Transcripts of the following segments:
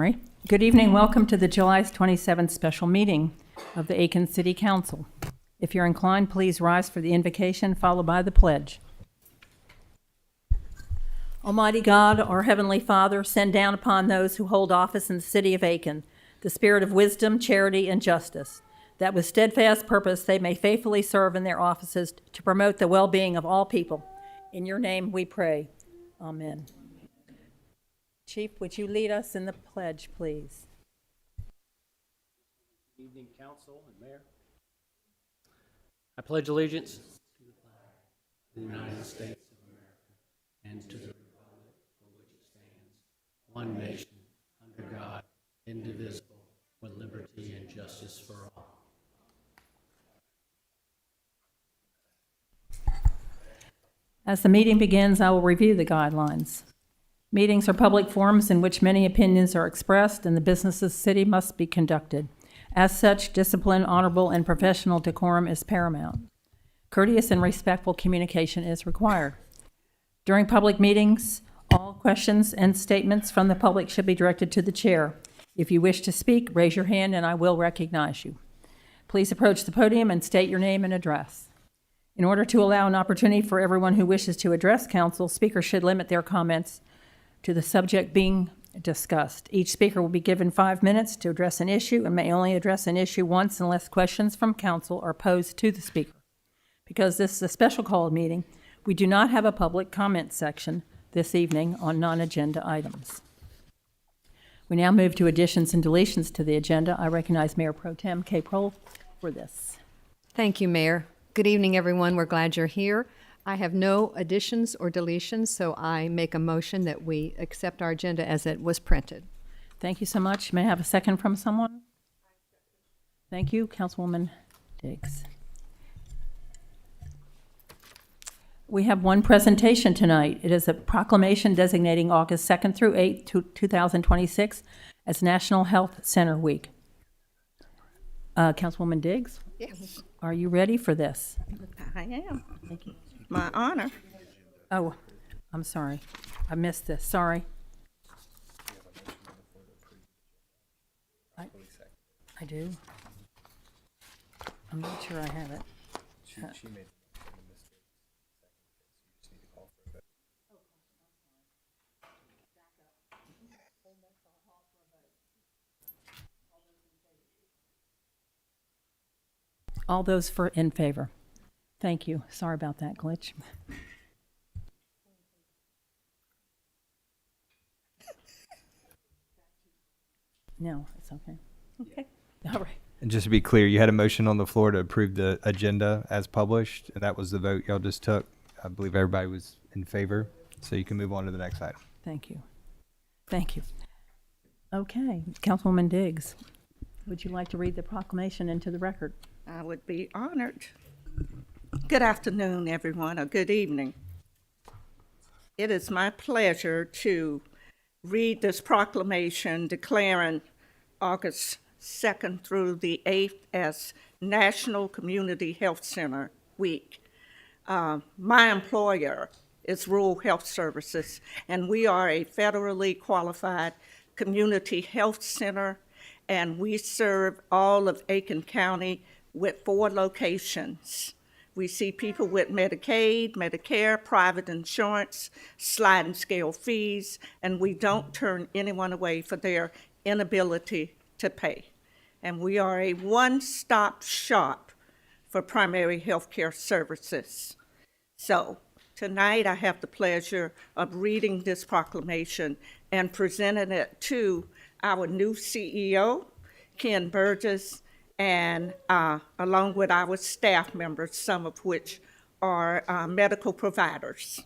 Sorry. Good evening. Welcome to the July 27th special meeting of the Aiken City Council. If you're inclined, please rise for the invocation followed by the pledge. Almighty God, our Heavenly Father, send down upon those who hold office in the city of Aiken the spirit of wisdom, charity, and justice, that with steadfast purpose they may faithfully serve in their offices to promote the well-being of all people. In your name we pray. Amen. Chief, would you lead us in the pledge, please? Good evening, Council and Mayor. I pledge allegiance to the flag of the United States of America and to the republic for which it stands, one nation, under God, indivisible, with liberty and justice for all. As the meeting begins, I will review the guidelines. Meetings are public forums in which many opinions are expressed, and the business of the city must be conducted. As such, discipline, honorable, and professional decorum is paramount. Courteous and respectful communication is required. During public meetings, all questions and statements from the public should be directed to the chair. If you wish to speak, raise your hand and I will recognize you. Please approach the podium and state your name and address. In order to allow an opportunity for everyone who wishes to address council, speakers should limit their comments to the subject being discussed. Each speaker will be given 5 minutes to address an issue and may only address an issue once unless questions from council are posed to the speaker. Because this is a special called meeting, we do not have a public comment section this evening on non-agenda items. We now move to additions and deletions to the agenda. I recognize Mayor Pro Tem Kay Prohl for this. Thank you, Mayor. Good evening, everyone. We're glad you're here. I have no additions or deletions, so I make a motion that we accept our agenda as it was printed. Thank you so much. May I have a second from someone? Thank you, Councilwoman Diggs. We have one presentation tonight. It is a proclamation designating August 2nd through 8th, 2026 as National Health Center Week. Councilwoman Diggs? Yes, Are you ready for this? I am. My honor. Oh, I'm sorry. I missed this. Sorry. I do. I'm not sure I have it. She made a mistake. You just need to call for a vote. All those in favor. Thank you. Sorry about that glitch. No, it's okay. Okay. All right. And just to be clear, you had a motion on the floor to approve the agenda as published, and that was the vote y'all just took. I believe everybody was in favor, so you can move on to the next item. Thank you. Thank you. Okay, Councilwoman Diggs, would you like to read the proclamation into the record? I would be honored. Good afternoon, everyone, or good evening. It is my pleasure to read this proclamation declaring August 2nd through the 8th as National Community Health Center Week. My employer is Rural Health Services, and we are a federally qualified community health center, and we serve all of Aiken County with 4 locations. We see people with Medicaid, Medicare, private insurance, sliding scale fees, and we don't turn anyone away for their inability to pay. And we are a one-stop shop for primary health care services. So tonight I have the pleasure of reading this proclamation and presenting it to our new CEO, Ken Burgess, and along with our staff members, some of which are medical providers.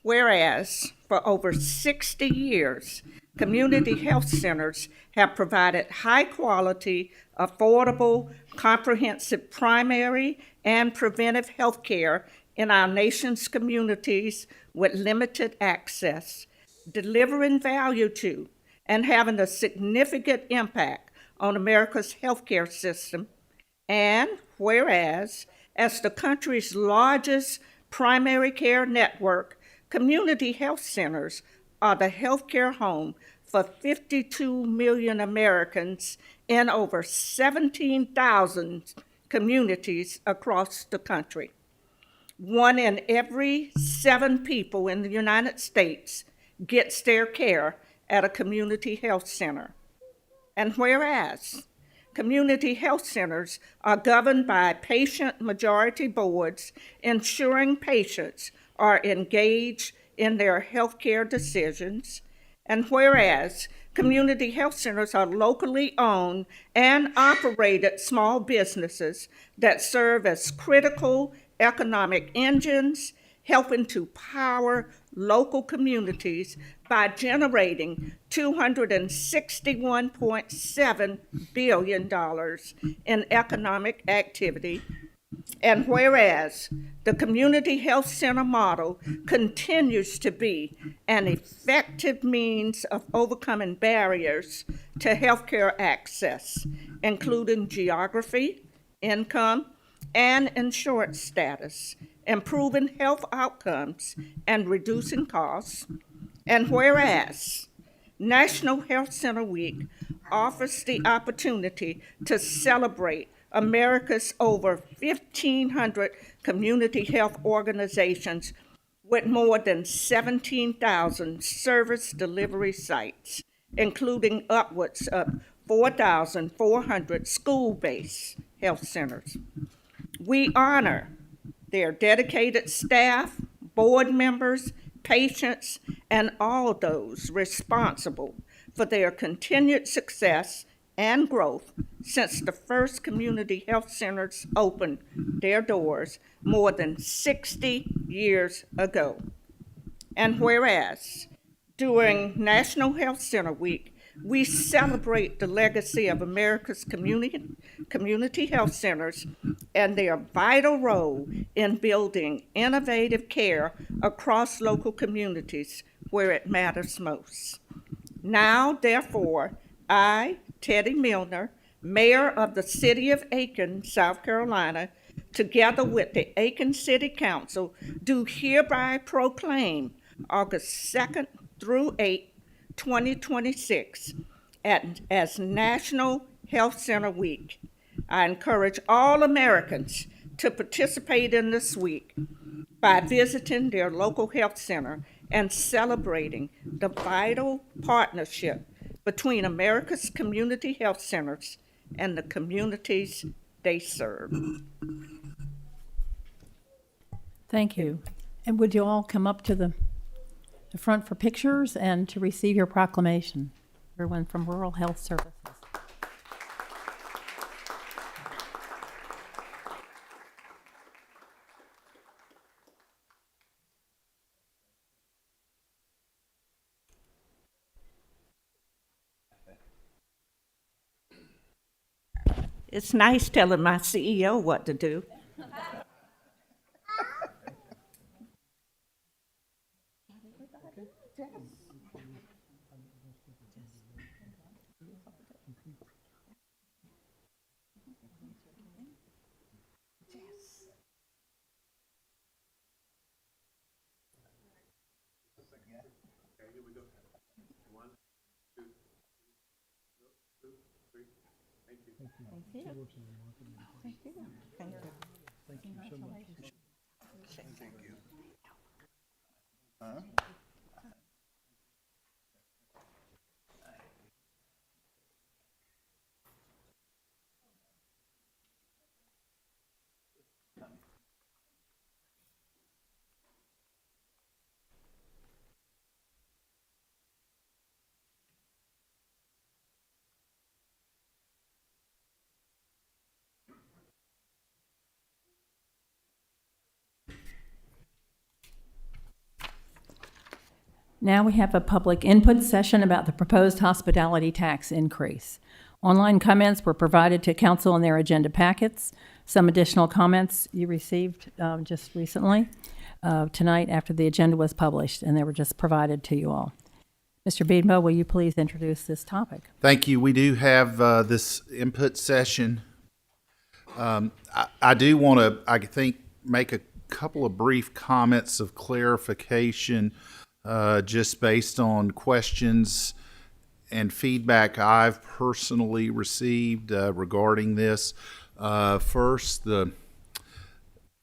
Whereas for over 60 years, community health centers have provided high-quality, affordable, comprehensive primary and preventive health care in our nation's communities with limited access, delivering value to and having a significant impact on America's healthcare system. And whereas, as the country's largest primary care network, community health centers are the healthcare home for 52 million Americans in over 17,000 communities across the country. 1 in every 7 people in the United States gets their care at a community health center. And whereas community health centers are governed by patient majority boards, ensuring patients are engaged in their healthcare decisions, and whereas community health centers are locally owned and operated small businesses that serve as critical economic engines, helping to power local communities by generating $261.7 billion in economic activity. And whereas the community health center model continues to be an effective means of overcoming barriers to healthcare access, including geography, income, and insurance status, improving health outcomes and reducing costs. And whereas National Health Center Week offers the opportunity to celebrate America's over 1,500 community health organizations with more than 17,000 service delivery sites, including upwards of 4,400 school-based health centers. We honor their dedicated staff, board members, patients, and all those responsible for their continued success and growth since the first community health centers opened their doors more than 60 years ago. And whereas during National Health Center Week, we celebrate the legacy of America's community health centers and their vital role in building innovative care across local communities where it matters most. Now, therefore, I, Teddy Milner, Mayor of the City of Aiken, South Carolina, together with the Aiken City Council, do hereby proclaim August 2nd through 8th, 2026, as National Health Center Week. I encourage all Americans to participate in this week by visiting their local health center and celebrating the vital partnership between America's community health centers and the communities they serve. Thank you. And would you all come up to the front for pictures and to receive your proclamation? Everyone from Rural Health Services. It's nice telling my CEO what to do. Now we have a public input session about the proposed hospitality tax increase. Online comments were provided to council in their agenda packets. Some additional comments you received just recently tonight after the agenda was published, and they were just provided to you all. Mr. Beedmo, will you please introduce this topic? Thank you. We do have this input session. I do want to, I think, make a couple of brief comments of clarification just based on questions and feedback I've personally received regarding this. First, the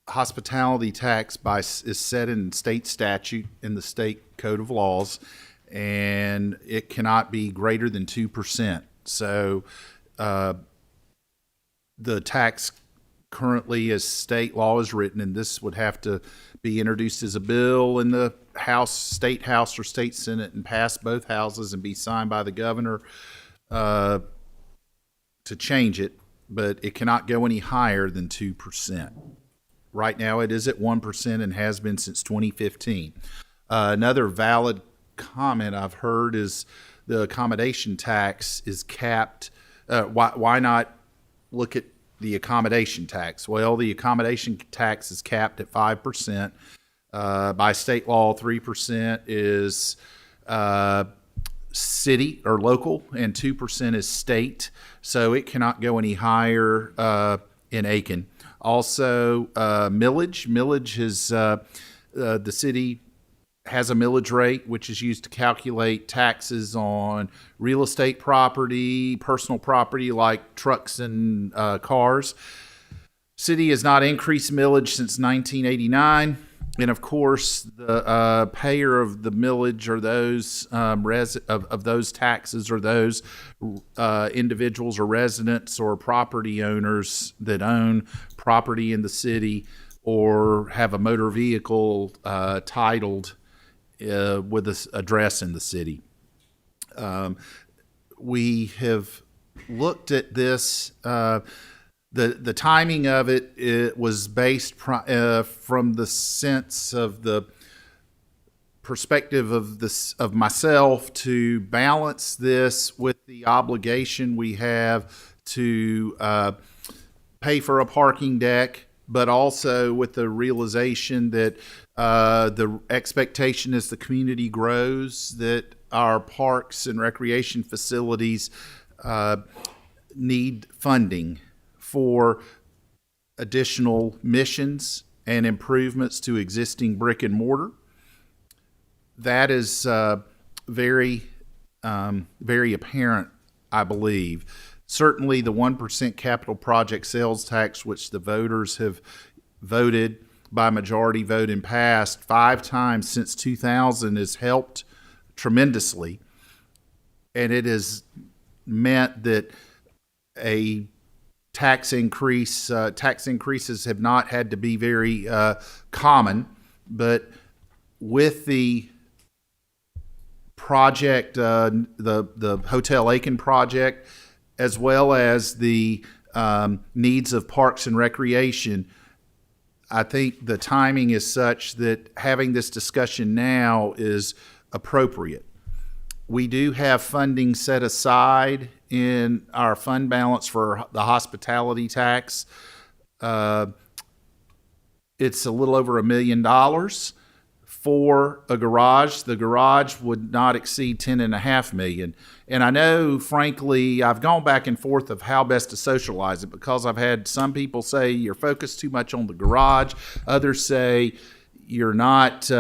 hospitality tax is set in state statute in the state code of laws, and it cannot be greater than 2%. So the tax currently, as state law is written, and this would have to be introduced as a bill in the state house or state senate and pass both houses and be signed by the governor to change it, but it cannot go any higher than 2%. Right now it is at 1% and has been since 2015. Another valid comment I've heard is the accommodation tax is capped. Why not look at the accommodation tax? Well, the accommodation tax is capped at 5%. By state law, 3% is city or local, and 2% is state. So it cannot go any higher in Aiken. Also, millage. Millage is the city has a millage rate, which is used to calculate taxes on real estate property, personal property like trucks and cars. City has not increased millage since 1989. And of course, the payer of the millage are those of those taxes are those individuals or residents or property owners that own property in the city or have a motor vehicle titled with an address in the city. We have looked at this. The timing of it was based from the sense of the perspective of myself to balance this with the obligation we have to pay for a parking deck, but also with the realization that the expectation as the community grows that our parks and recreation facilities need funding for additional missions and improvements to existing brick and mortar. That is very apparent, I believe. Certainly the 1% capital project sales tax, which the voters have voted by majority vote and passed 5 times since 2000, has helped tremendously. And it has meant that tax increases have not had to be very common, but with the project, the Hotel Aiken project, as well as the needs of parks and recreation, I think the timing is such that having this discussion now is appropriate. We do have funding set aside in our fund balance for the hospitality tax. It's a little over $1 million for a garage. The garage would not exceed $10.5 million. And I know, frankly, I've gone back and forth of how best to socialize it, because I've had some people say you're focused too much on the garage. Others say you're not,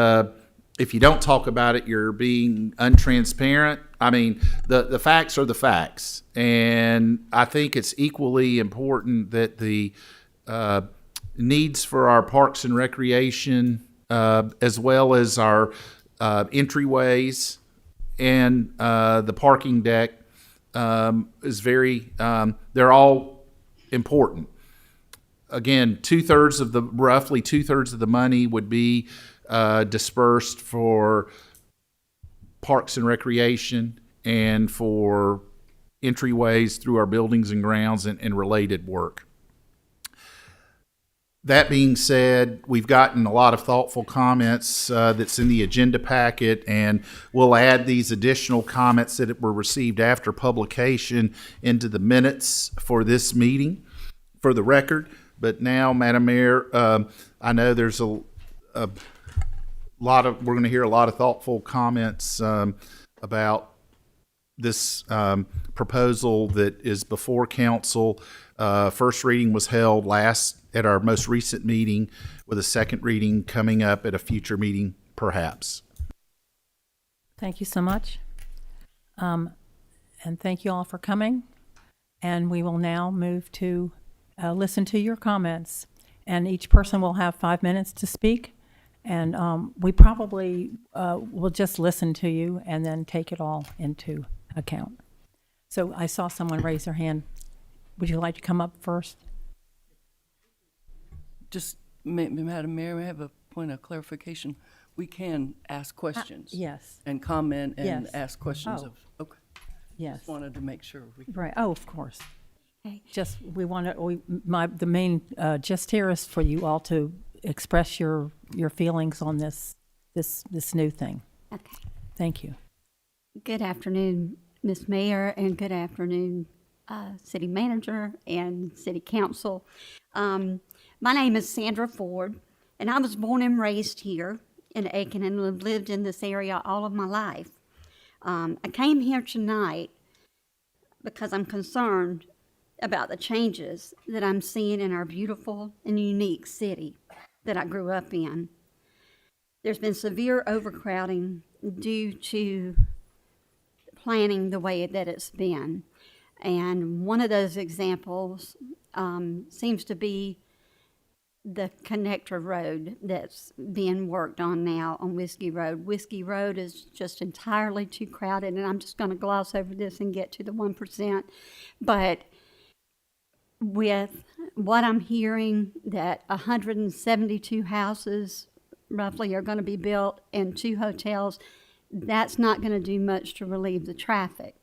if you don't talk about it, you're being untransparent. I mean, the facts are the facts. And I think it's equally important that the needs for our parks and recreation, as well as our entryways and the parking deck, is very, they're all important. Again, roughly two-thirds of the money would be dispersed for parks and recreation and for entryways through our buildings and grounds and related work. That being said, we've gotten a lot of thoughtful comments that's in the agenda packet, and we'll add these additional comments that were received after publication into the minutes for this meeting for the record. But now, Madam Mayor, I know there's a lot of, we're going to hear a lot of thoughtful comments about this proposal that is before council. First reading was held at our most recent meeting, with a second reading coming up at a future meeting, perhaps. Thank you so much. And thank you all for coming. And we will now move to listen to your comments. And each person will have 5 minutes to speak. And we probably will just listen to you and then take it all into account. So I saw someone raise their hand. Would you like to come up first? Just, Madam Mayor, I have a point of clarification. We can ask questions. Yes, And comment and Yes. ask questions Oh. of, okay. yes. Just wanted to make sure we. Right, oh, of course. Okay. Just, we want to, the main gist here is for you all to express your feelings on this new thing. Okay. Thank you. Good afternoon, Ms. Mayor, and good afternoon, City Manager and City Council. My name is Sandra Ford, and I was born and raised here in Aiken and have lived in this area all of my life. I came here tonight because I'm concerned about the changes that I'm seeing in our beautiful and unique city that I grew up in. There's been severe overcrowding due to planning the way that it's been. And one of those examples seems to be the connector road that's being worked on now on Whiskey Road. Whiskey Road is just entirely too crowded, and I'm just going to gloss over this and get to the 1%. But with what I'm hearing, that 172 houses roughly are going to be built and 2 hotels, that's not going to do much to relieve the traffic.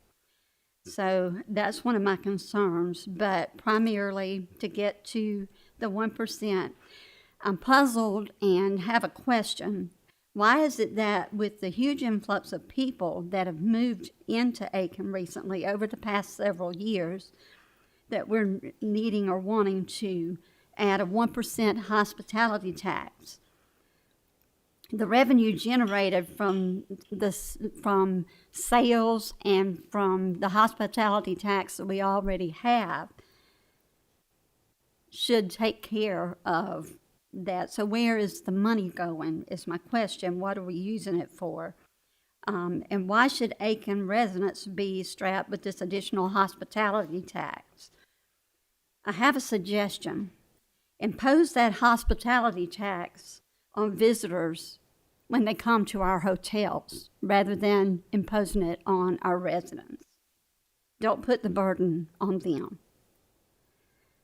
So that's one of my concerns, but primarily to get to the 1%, I'm puzzled and have a question. Why is it that with the huge influx of people that have moved into Aiken recently over the past several years, that we're needing or wanting to add a 1% hospitality tax? The revenue generated from sales and from the hospitality tax that we already have should take care of that. So where is the money going is my question. What are we using it for? And why should Aiken residents be strapped with this additional hospitality tax? I have a suggestion. Impose that hospitality tax on visitors when they come to our hotels rather than imposing it on our residents. Don't put the burden on them.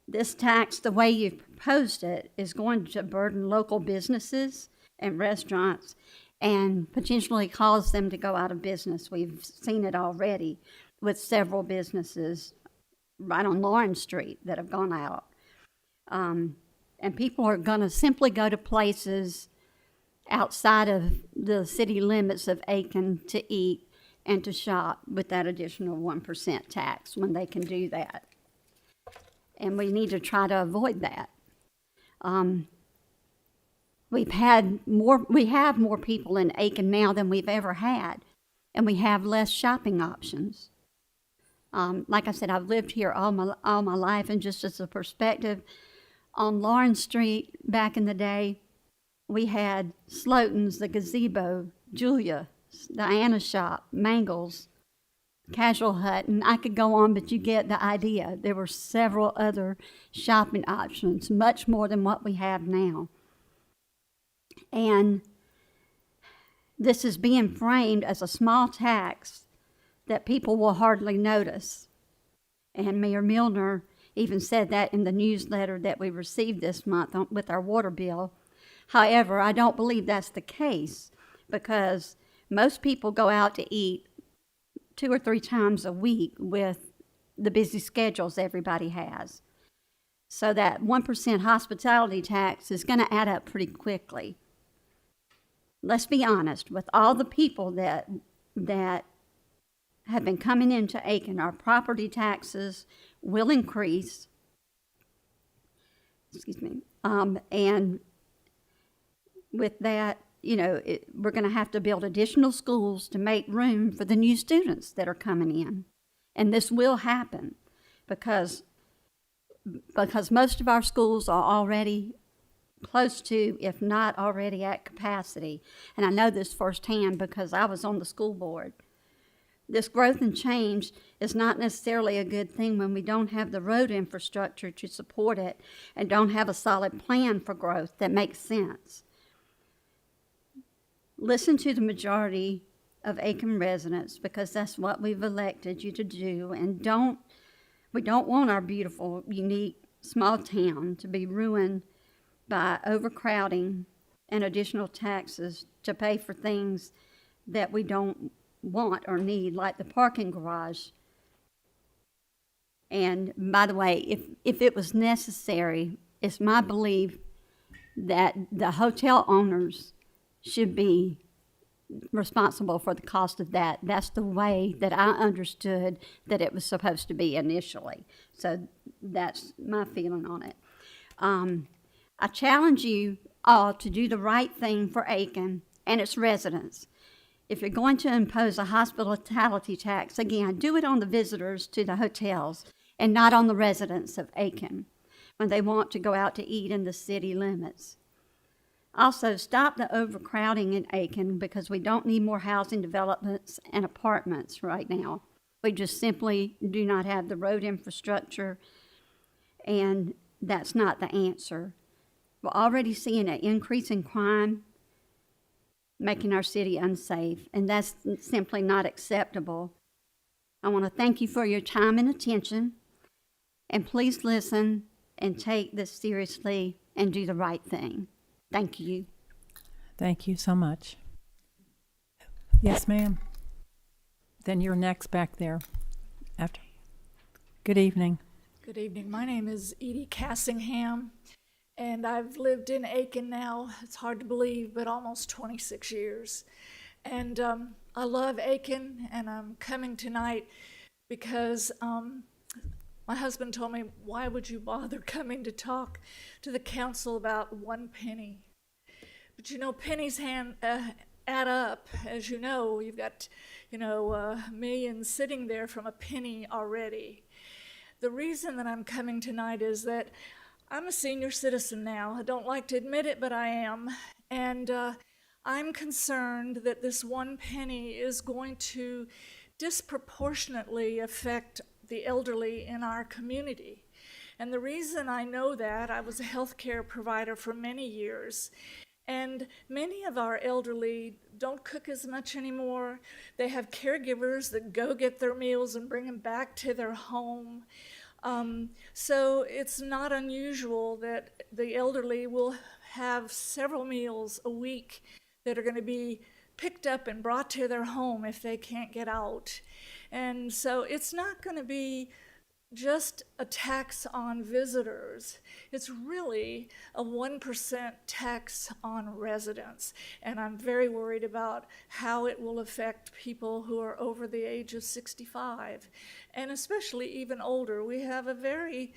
This tax, the way you've proposed it, is going to burden local businesses and restaurants and potentially cause them to go out of business. We've seen it already with several businesses right on Lawrence Street that have gone out. And people are going to simply go to places outside of the city limits of Aiken to eat and to shop with that additional 1% tax when they can do that. And we need to try to avoid that. We have more people in Aiken now than we've ever had, and we have less shopping options. Like I said, I've lived here all my life, and just as a perspective, on Lawrence Street back in the day, we had Sloten's, the Gazebo, Julia, the Anna Shop, Mangles, Casual Hut, and I could go on, but you get the idea. There were several other shopping options, much more than what we have now. And this is being framed as a small tax that people will hardly notice. And Mayor Milner even said that in the newsletter that we received this month with our water bill. However, I don't believe that's the case because most people go out to eat 2 or 3 times a week with the busy schedules everybody has. So that 1% hospitality tax is going to add up pretty quickly. Let's be honest, with all the people that have been coming into Aiken, our property taxes will increase. And with that, we're going to have to build additional schools to make room for the new students that are coming in. And this will happen because most of our schools are already close to, if not already at capacity. And I know this firsthand because I was on the school board. This growth and change is not necessarily a good thing when we don't have the road infrastructure to support it and don't have a solid plan for growth that makes sense. Listen to the majority of Aiken residents because that's what we've elected you to do, and we don't want our beautiful, unique, small town to be ruined by overcrowding and additional taxes to pay for things that we don't want or need, like the parking garage. And by the way, if it was necessary, it's my belief that the hotel owners should be responsible for the cost of that. That's the way that I understood that it was supposed to be initially. So that's my feeling on it. I challenge you all to do the right thing for Aiken and its residents. If you're going to impose a hospitality tax, again, do it on the visitors to the hotels and not on the residents of Aiken when they want to go out to eat in the city limits. Also, stop the overcrowding in Aiken because we don't need more housing developments and apartments right now. We just simply do not have the road infrastructure, and that's not the answer. We're already seeing an increase in crime, making our city unsafe, and that's simply not acceptable. I want to thank you for your time and attention, and please listen and take this seriously and do the right thing. Thank you. Thank you so much. Yes, ma'am. Then you're next back there. After. Good evening. Good evening. My name is Edie Cassingham, and I've lived in Aiken now, it's hard to believe, but almost 26 years. And I love Aiken, and I'm coming tonight because my husband told me, why would you bother coming to talk to the council about 1 penny? But you know, pennies add up. As you know, you've got, millions sitting there from a penny already. The reason that I'm coming tonight is that I'm a senior citizen now. I don't like to admit it, but I am. And I'm concerned that this 1 penny is going to disproportionately affect the elderly in our community. And the reason I know that, I was a healthcare provider for many years, and many of our elderly don't cook as much anymore. They have caregivers that go get their meals and bring them back to their home. So it's not unusual that the elderly will have several meals a week that are going to be picked up and brought to their home if they can't get out. And so it's not going to be just a tax on visitors. It's really a 1% tax on residents. And I'm very worried about how it will affect people who are over the age of 65, and especially even older. We have a very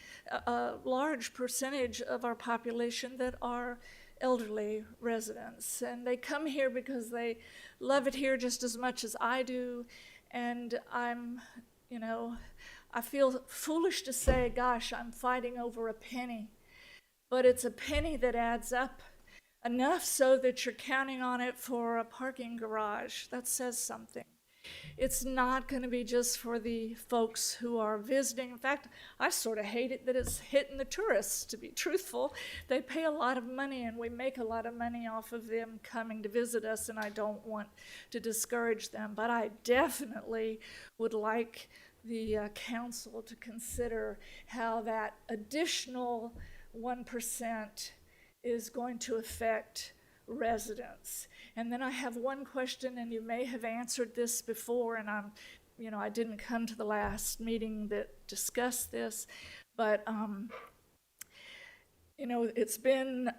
large percentage of our population that are elderly residents, and they come here because they love it here just as much as I do. And I feel foolish to say, gosh, I'm fighting over a penny, but it's a penny that adds up enough so that you're counting on it for a parking garage. That says something. It's not going to be just for the folks who are visiting. In fact, I sort of hate it that it's hitting the tourists, to be truthful. They pay a lot of money, and we make a lot of money off of them coming to visit us, and I don't want to discourage them. But I definitely would like the council to consider how that additional 1% is going to affect residents. And then I have one question, and you may have answered this before, and I didn't come to the last meeting that discussed this, but it's been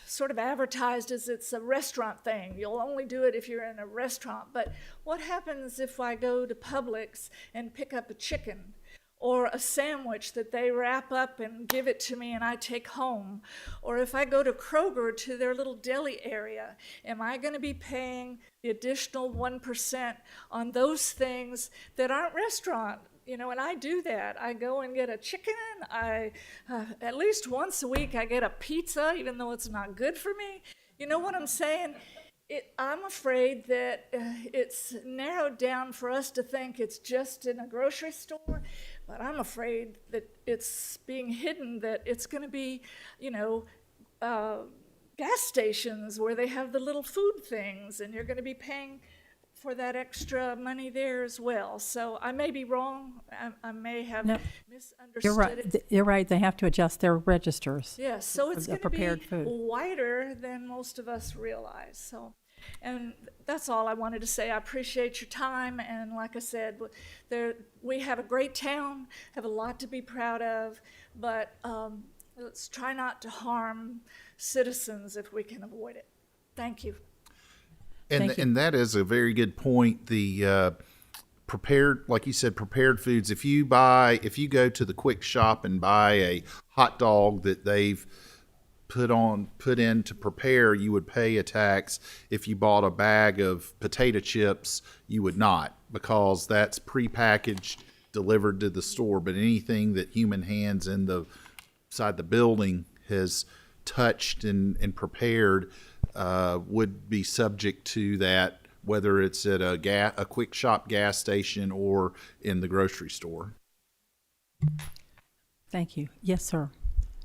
sort of advertised as it's a restaurant thing. You'll only do it if you're in a restaurant. But what happens if I go to Publix and pick up a chicken or a sandwich that they wrap up and give it to me and I take home? Or if I go to Kroger to their little deli area, am I going to be paying the additional 1% on those things that aren't restaurant and I do that. I go and get a chicken. At least once a week, I get a pizza, even though it's not good for me. You know what I'm saying? I'm afraid that it's narrowed down for us to think it's just in a grocery store, but I'm afraid that it's being hidden, that it's going to be, gas stations where they have the little food things, and you're going to be paying for that extra money there as well. So I may be wrong. I may have No, misunderstood You're right. it. You're right. They have to adjust their registers. Yes, so for it's the going to be prepared food. wider than most of us realize. So, and that's all I wanted to say. I appreciate your time, and like I said, we have a great town, have a lot to be proud of, but let's try not to harm citizens if we can avoid it. Thank you. Thank you. And that is a very good point. The prepared, like you said, prepared foods. If you go to the quick shop and buy a hot dog that they've put in to prepare, you would pay a tax. If you bought a bag of potato chips, you would not, because that's prepackaged, delivered to the store. But anything that human hands inside the building has touched and prepared would be subject to that, whether it's at a quick shop gas station or in the grocery store. Thank you. Yes, sir.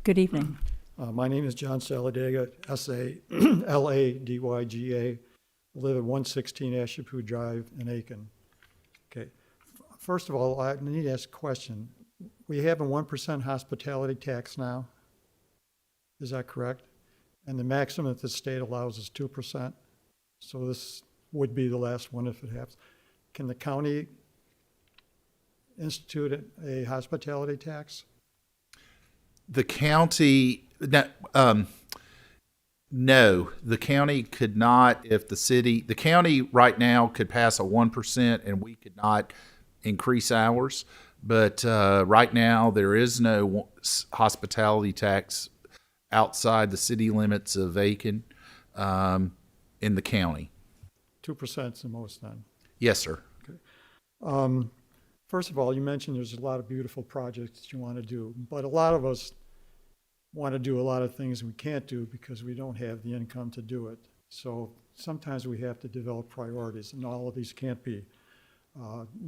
Good evening. My name is John Saladega, S-A-L-A-D-Y-G-A. I live at 116 Ashapoo Drive in Aiken. Okay. First of all, I need to ask a question. We have a 1% hospitality tax now. Is that correct? And the maximum that the state allows is 2%. So this would be the last one if it happens. Can the county institute a hospitality tax? The county, no, the county could not. If the county right now could pass a 1% and we could not increase ours. But right now there is no hospitality tax outside the city limits of Aiken in the county. 2% is the most then. Yes, sir. First of all, you mentioned there's a lot of beautiful projects that you want to do, but a lot of us want to do a lot of things we can't do because we don't have the income to do it. So sometimes we have to develop priorities, and all of these can't be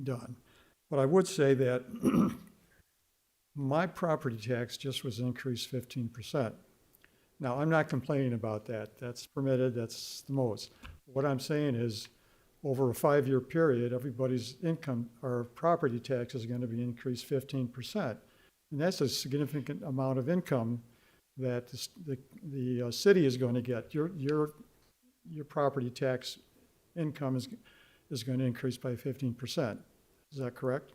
done. But I would say that my property tax just was increased 15%. Now, I'm not complaining about that. That's permitted, that's the most. What I'm saying is, over a 5-year period, everybody's income or property tax is going to be increased 15%. And that's a significant amount of income that the city is going to get. Your property tax income is going to increase by 15%. Is that correct?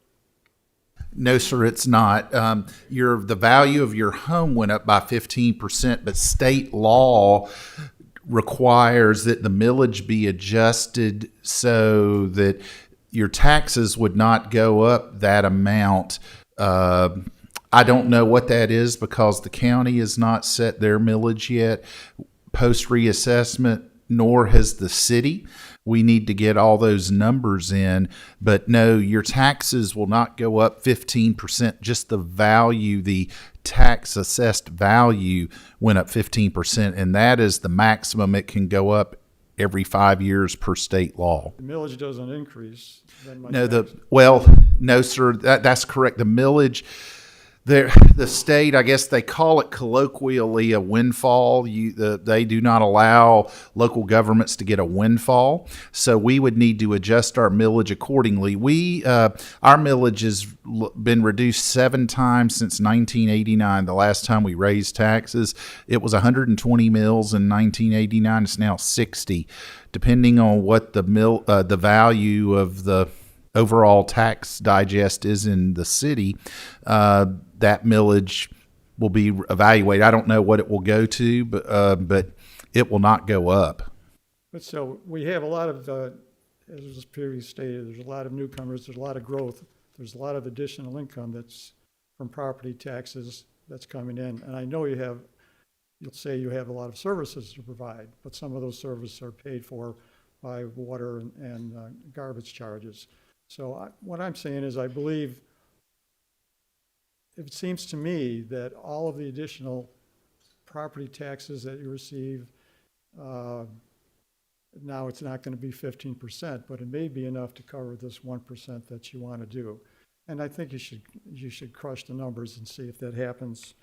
No, sir, it's not. The value of your home went up by 15%, but state law requires that the millage be adjusted so that your taxes would not go up that amount. I don't know what that is because the county has not set their millage yet, post reassessment, nor has the city. We need to get all those numbers in. But no, your taxes will not go up 15%. Just the value, the tax assessed value went up 15%. And that is the maximum it can go up every 5 years per state law. The millage doesn't increase. Then my No, tax- no, sir, that's correct. The millage, the state, I guess they call it colloquially a windfall. They do not allow local governments to get a windfall, so we would need to adjust our millage accordingly. Our millage has been reduced 7 times since 1989. The last time we raised taxes, it was 120 mills in 1989. It's now 60, depending on what the value of the overall tax digest is in the city. That millage will be evaluated. I don't know what it will go to, but it will not go up. But so we have a lot of, as was previously stated, there's a lot of newcomers, there's a lot of growth, there's a lot of additional income that's from property taxes that's coming in. And I know you'll say you have a lot of services to provide, but some of those services are paid for by water and garbage charges. So what I'm saying is I believe it seems to me that all of the additional property taxes that you receive, now it's not going to be 15%, but it may be enough to cover this 1% that you want to do. And I think you should crush the numbers and see if that happens.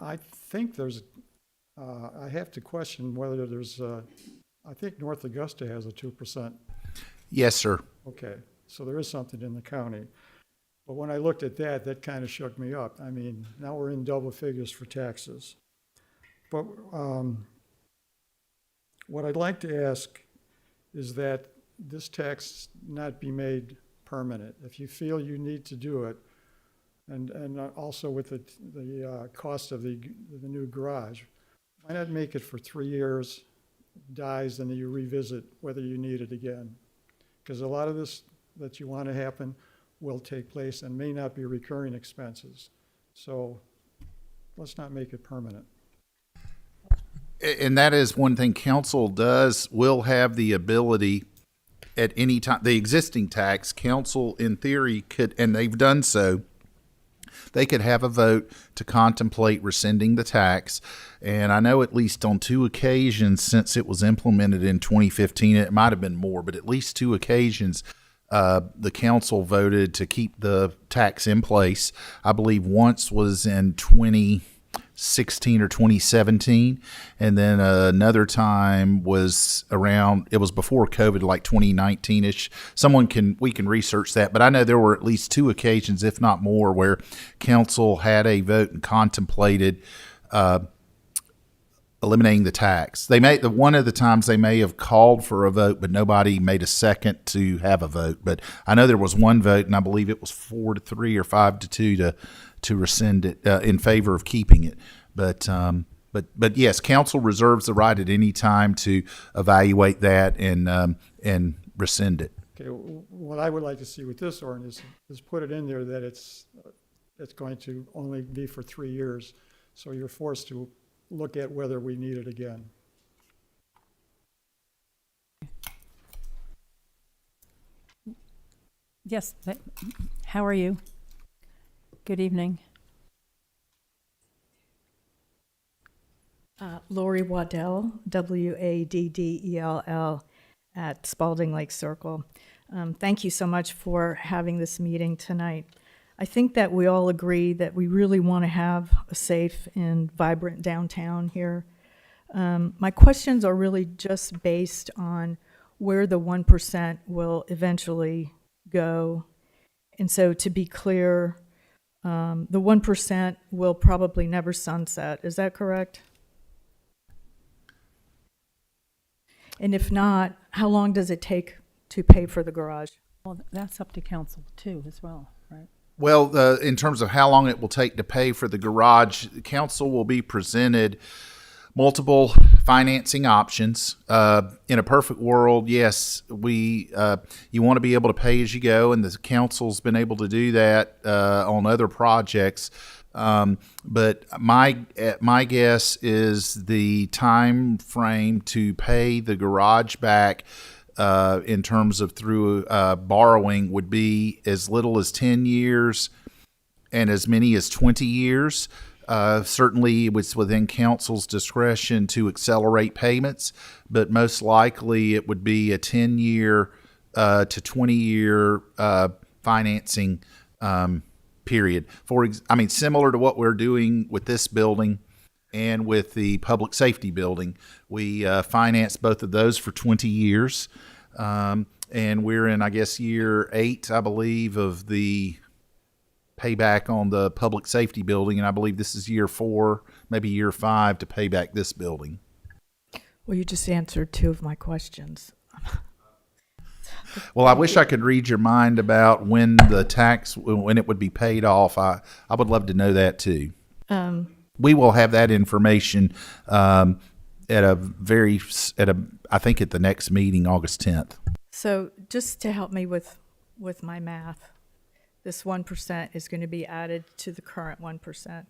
I think there's, I have to question whether there's, I think North Augusta has a 2%. Yes, sir. Okay, so there is something in the county. But when I looked at that, that kind of shook me up. I mean, now we're in double figures for taxes. But what I'd like to ask is that this tax not be made permanent. If you feel you need to do it, and also with the cost of the new garage, why not make it for 3 years, dies, and then you revisit whether you need it again? Because a lot of this that you want to happen will take place and may not be recurring expenses. So let's not make it permanent. And that is one thing council will have the ability at any time. The existing tax, council in theory could, and they've done so, they could have a vote to contemplate rescinding the tax. And I know at least on 2 occasions since it was implemented in 2015, it might have been more, but at least 2 occasions, the council voted to keep the tax in place. I believe once was in 2016 or 2017, and then another time was around, it was before COVID, like 2019-ish. We can research that, but I know there were at least 2 occasions, if not more, where council had a vote and contemplated eliminating the tax. One of the times they may have called for a vote, but nobody made a second to have a vote. But I know there was one vote, and I believe it was 4-3 or 5-2 to rescind it in favor of keeping it. But yes, council reserves the right at any time to evaluate that and rescind it. Okay, what I would like to see with this ordinance is put it in there that it's going to only be for 3 years. So you're forced to look at whether we need it again. Yes, how are you? Good evening. Lori Waddell, Waddell, at Spalding Lake Circle. Thank you so much for having this meeting tonight. I think that we all agree that we really want to have a safe and vibrant downtown here. My questions are really just based on where the 1% will eventually go. And so to be clear, the 1% will probably never sunset. Is that correct? And if not, how long does it take to pay for the garage? Well, that's up to council too, as well, right? Well, in terms of how long it will take to pay for the garage, the council will be presented multiple financing options. In a perfect world, yes, you want to be able to pay as you go, and the council's been able to do that on other projects. But my guess is the time frame to pay the garage back in terms of through borrowing would be as little as 10 years and as many as 20 years. Certainly it was within council's discretion to accelerate payments, but most likely it would be a 10-year to 20-year financing period. Similar to what we're doing with this building and with the public safety building. We financed both of those for 20 years. And we're in, I guess, year 8, I believe, of the payback on the public safety building. And I believe this is year 4, maybe year 5 to pay back this building. Well, you just answered 2 of my questions. Well, I wish I could read your mind about when it would be paid off. I would love to know that too. We will have that information I think at the next meeting, August 10th. So just to help me with my math, this 1% is going to be added to the current 1%.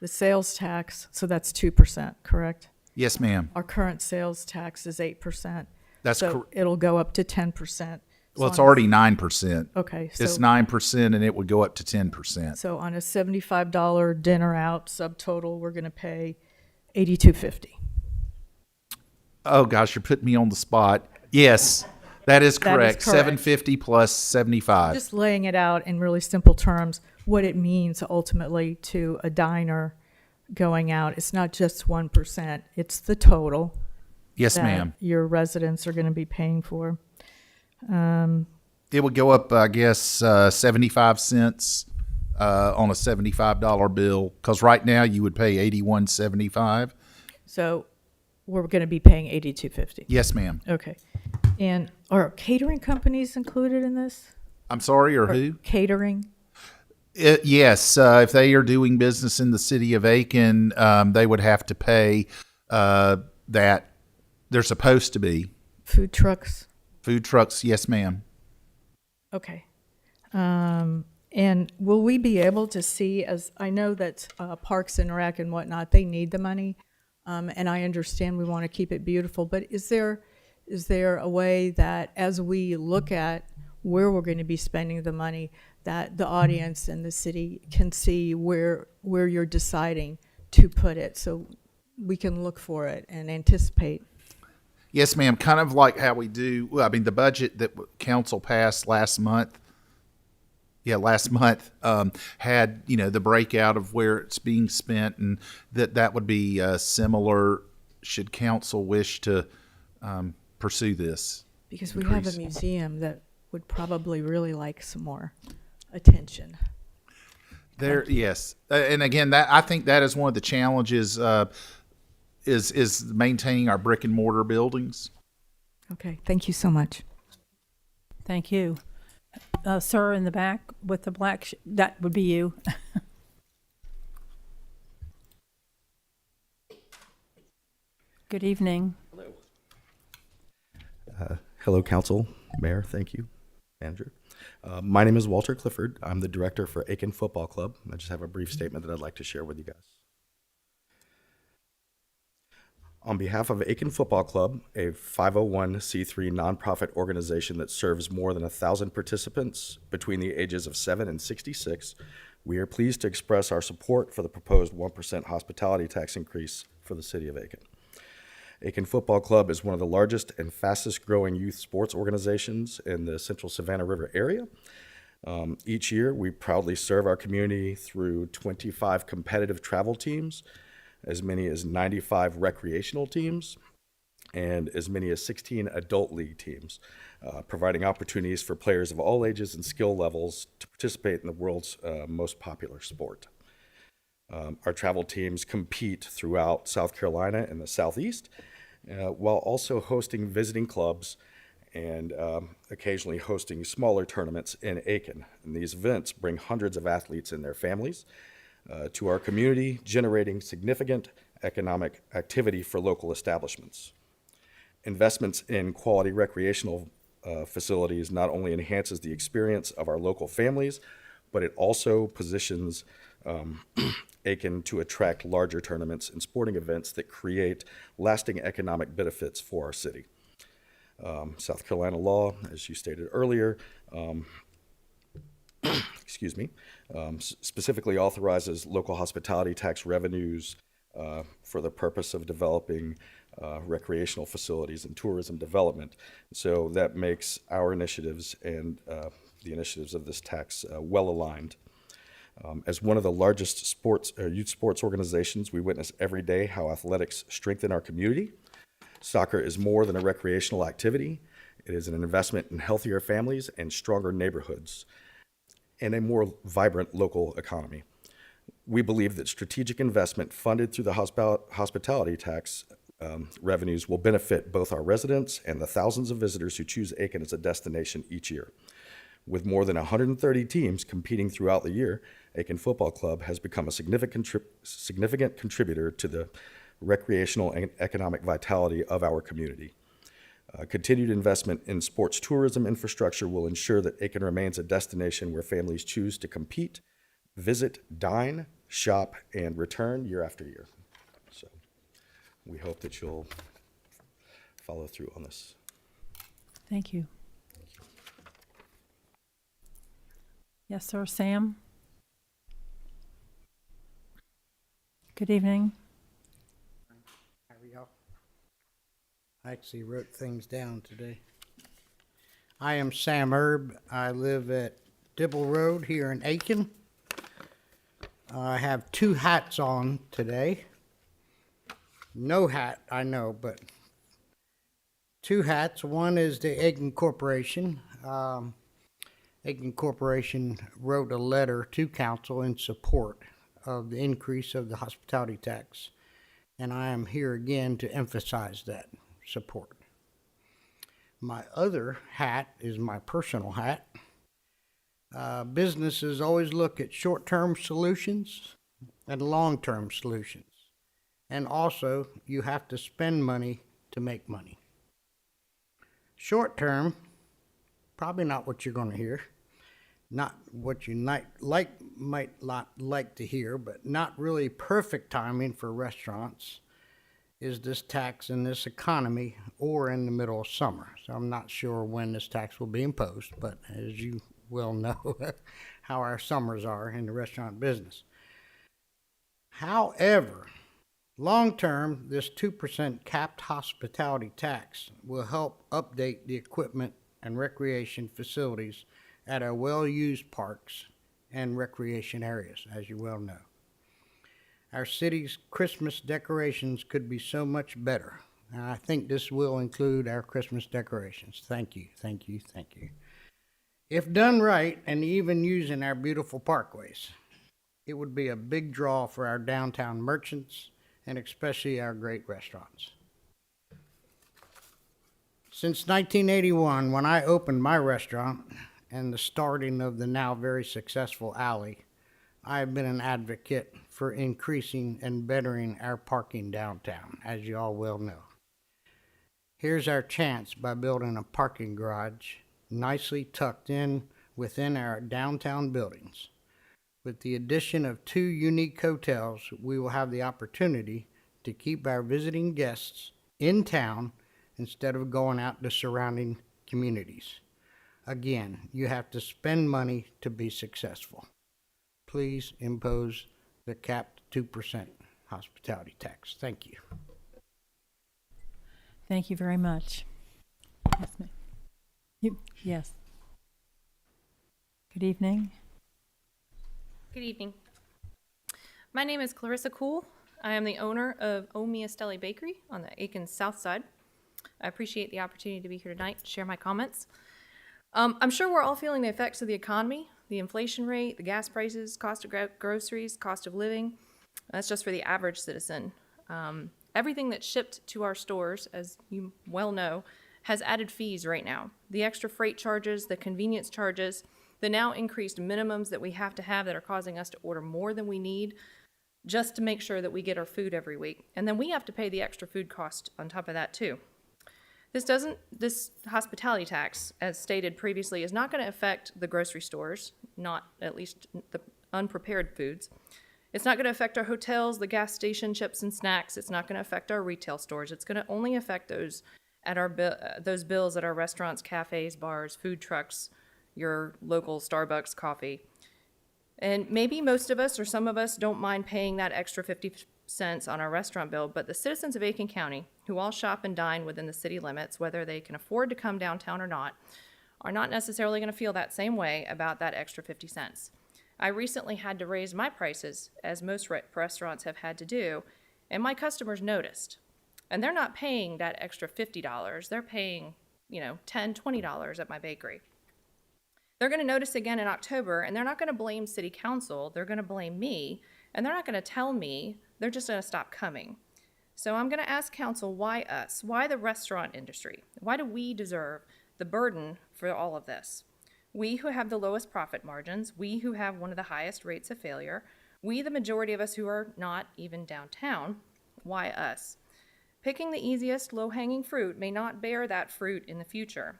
The sales tax, so that's 2%, correct? Yes, ma'am. Our current sales tax is 8%. That's So cor- it'll go up to 10%. Well, it's So on a- already 9%. Okay, It's so, 9%, and it would go up to 10%. so on a $75 dinner out subtotal, we're going to pay $82.50. Oh gosh, you're putting me on the spot. Yes, that is That is correct. correct. 750 plus 75. Just laying it out in really simple terms, what it means ultimately to a diner going out. It's not just 1%, it's the total Yes, that ma'am. your residents are going to be paying for. It would go up, I guess, 75 cents on a $75 bill, because right now you would pay 81.75. So we're going to be paying $82.50. Yes, ma'am. Okay. And are catering companies included in this? I'm sorry, or who? Catering? Yes, if they are doing business in the city of Aiken, they would have to pay that. They're supposed to be. Food trucks? Food trucks, yes, ma'am. Okay. And will we be able to see, as I know that Parks and Rec and whatnot, they need the money, and I understand we want to keep it beautiful, but is there a way that as we look at where we're going to be spending the money, that the audience and the city can see where you're deciding to put it, so we can look for it and anticipate? Yes, ma'am. Kind of like how we do. Well, I mean, the budget that council passed last month. Yeah, last month had the breakout of where it's being spent, and that would be similar. Should council wish to pursue this? Because we have increase. a museum that would probably really like some more attention. There, yes, and again, that I think that is one of the challenges. Is maintaining our brick and mortar buildings. Okay, thank you so much. Thank you. Sir in the back with the black, that would be you. Good evening. Hello, Council, Mayor, thank you, Manager. My name is Walter Clifford. I'm the Director for Aiken Football Club. I just have a brief statement that I'd like to share with you guys. On behalf of Aiken Football Club, a 501c3 nonprofit organization that serves more than 1,000 participants between the ages of 7 and 66, we are pleased to express our support for the proposed 1% hospitality tax increase for the city of Aiken. Aiken Football Club is one of the largest and fastest growing youth sports organizations in the central Savannah River area. Each year, we proudly serve our community through 25 competitive travel teams, as many as 95 recreational teams, and as many as 16 adult league teams, providing opportunities for players of all ages and skill levels to participate in the world's most popular sport. Our travel teams compete throughout South Carolina and the Southeast, while also hosting visiting clubs and occasionally hosting smaller tournaments in Aiken. And these events bring hundreds of athletes and their families to our community, generating significant economic activity for local establishments. Investments in quality recreational facilities not only enhances the experience of our local families, but it also positions Aiken to attract larger tournaments and sporting events that create lasting economic benefits for our city. South Carolina law, as you stated earlier, specifically authorizes local hospitality tax revenues for the purpose of developing recreational facilities and tourism development. So that makes our initiatives and the initiatives of this tax well aligned. As one of the largest youth sports organizations, we witness every day how athletics strengthen our community. Soccer is more than a recreational activity. It is an investment in healthier families and stronger neighborhoods, and a more vibrant local economy. We believe that strategic investment funded through the hospitality tax revenues will benefit both our residents and the thousands of visitors who choose Aiken as a destination each year. With more than 130 teams competing throughout the year, Aiken Football Club has become a significant contributor to the recreational and economic vitality of our community. Continued investment in sports tourism infrastructure will ensure that Aiken remains a destination where families choose to compete, visit, dine, shop, and return year after year. So we hope that you'll follow through on this. Thank you. Yes, sir, Sam? Good evening. How are y'all? I actually wrote things down today. I am Sam Erb. I live at Dibble Road here in Aiken. I have two hats on today. No hat, I know, but two hats. One is the Aiken Corporation. Aiken Corporation wrote a letter to council in support of the increase of the hospitality tax, and I am here again to emphasize that support. My other hat is my personal hat. Businesses always look at short-term solutions and long-term solutions. And also, you have to spend money to make money. Short-term, probably not what you're going to hear. Not what you might not like to hear, but not really perfect timing for restaurants is this tax in this economy or in the middle of summer. So I'm not sure when this tax will be imposed, but as you well know how our summers are in the restaurant business. However, long term, this 2% capped hospitality tax will help update the equipment and recreation facilities at our well-used parks and recreation areas, as you well know. Our city's Christmas decorations could be so much better. And I think this will include our Christmas decorations. Thank you, thank you, thank you. If done right, and even using our beautiful parkways, it would be a big draw for our downtown merchants and especially our great restaurants. Since 1981, when I opened my restaurant and the starting of the now very successful alley, I have been an advocate for increasing and bettering our parking downtown, as you all well know. Here's our chance by building a parking garage nicely tucked in within our downtown buildings. With the addition of 2 unique hotels, we will have the opportunity to keep our visiting guests in town instead of going out to surrounding communities. Again, you have to spend money to be successful. Please impose the capped 2% hospitality tax. Thank you. Thank you very much. Yes, ma'am. Yes. Good evening. Good evening. My name is Clarissa Cool. I am the owner of Omiastelli Bakery on the Aiken South Side. I appreciate the opportunity to be here tonight to share my comments. I'm sure we're all feeling the effects of the economy, the inflation rate, the gas prices, cost of groceries, cost of living. That's just for the average citizen. Everything that's shipped to our stores, as you well know, has added fees right now. The extra freight charges, the convenience charges, the now increased minimums that we have to have that are causing us to order more than we need just to make sure that we get our food every week. And then we have to pay the extra food cost on top of that too. This hospitality tax, as stated previously, is not going to affect the grocery stores, not at least the unprepared foods. It's not going to affect our hotels, the gas station, chips and snacks. It's not going to affect our retail stores. It's going to only affect those at those bills at our restaurants, cafes, bars, food trucks, your local Starbucks coffee. And maybe most of us or some of us don't mind paying that extra 50 cents on our restaurant bill, but the citizens of Aiken County, who all shop and dine within the city limits, whether they can afford to come downtown or not, are not necessarily going to feel that same way about that extra 50 cents. I recently had to raise my prices, as most restaurants have had to do, and my customers noticed. And they're not paying that extra $50. They're paying, $10, $20 at my bakery. They're going to notice again in October, and they're not going to blame city council. They're going to blame me, and they're not going to tell me. They're just going to stop coming. So I'm going to ask council, why us? Why the restaurant industry? Why do we deserve the burden for all of this? We who have the lowest profit margins, we who have one of the highest rates of failure, we, the majority of us who are not even downtown, why us? Picking the easiest low-hanging fruit may not bear that fruit in the future.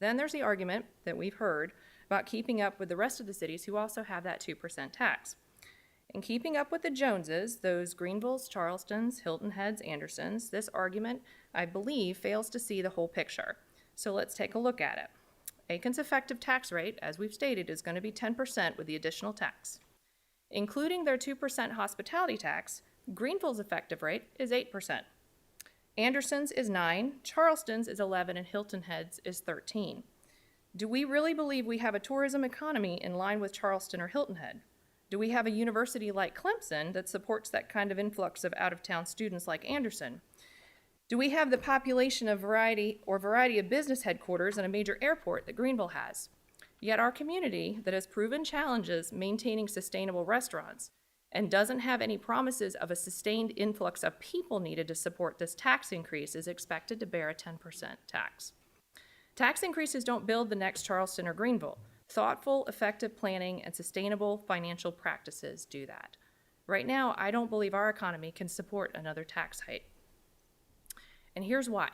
Then there's the argument that we've heard about keeping up with the rest of the cities who also have that 2% tax. In keeping up with the Joneses, those Greenvilles, Charlestons, Hilton Heads, Andersons, this argument, I believe, fails to see the whole picture. So let's take a look at it. Aiken's effective tax rate, as we've stated, is going to be 10% with the additional tax. Including their 2% hospitality tax, Greenville's effective rate is 8%. Anderson's is 9%, Charleston's is 11%, and Hilton Head's is 13%. Do we really believe we have a tourism economy in line with Charleston or Hilton Head? Do we have a university like Clemson that supports that kind of influx of out-of-town students like Anderson? Do we have the population of variety of business headquarters and a major airport that Greenville has? Yet our community that has proven challenges maintaining sustainable restaurants and doesn't have any promises of a sustained influx of people needed to support this tax increase is expected to bear a 10% tax. Tax increases don't build the next Charleston or Greenville. Thoughtful, effective planning and sustainable financial practices do that. Right now, I don't believe our economy can support another tax hike. And here's why.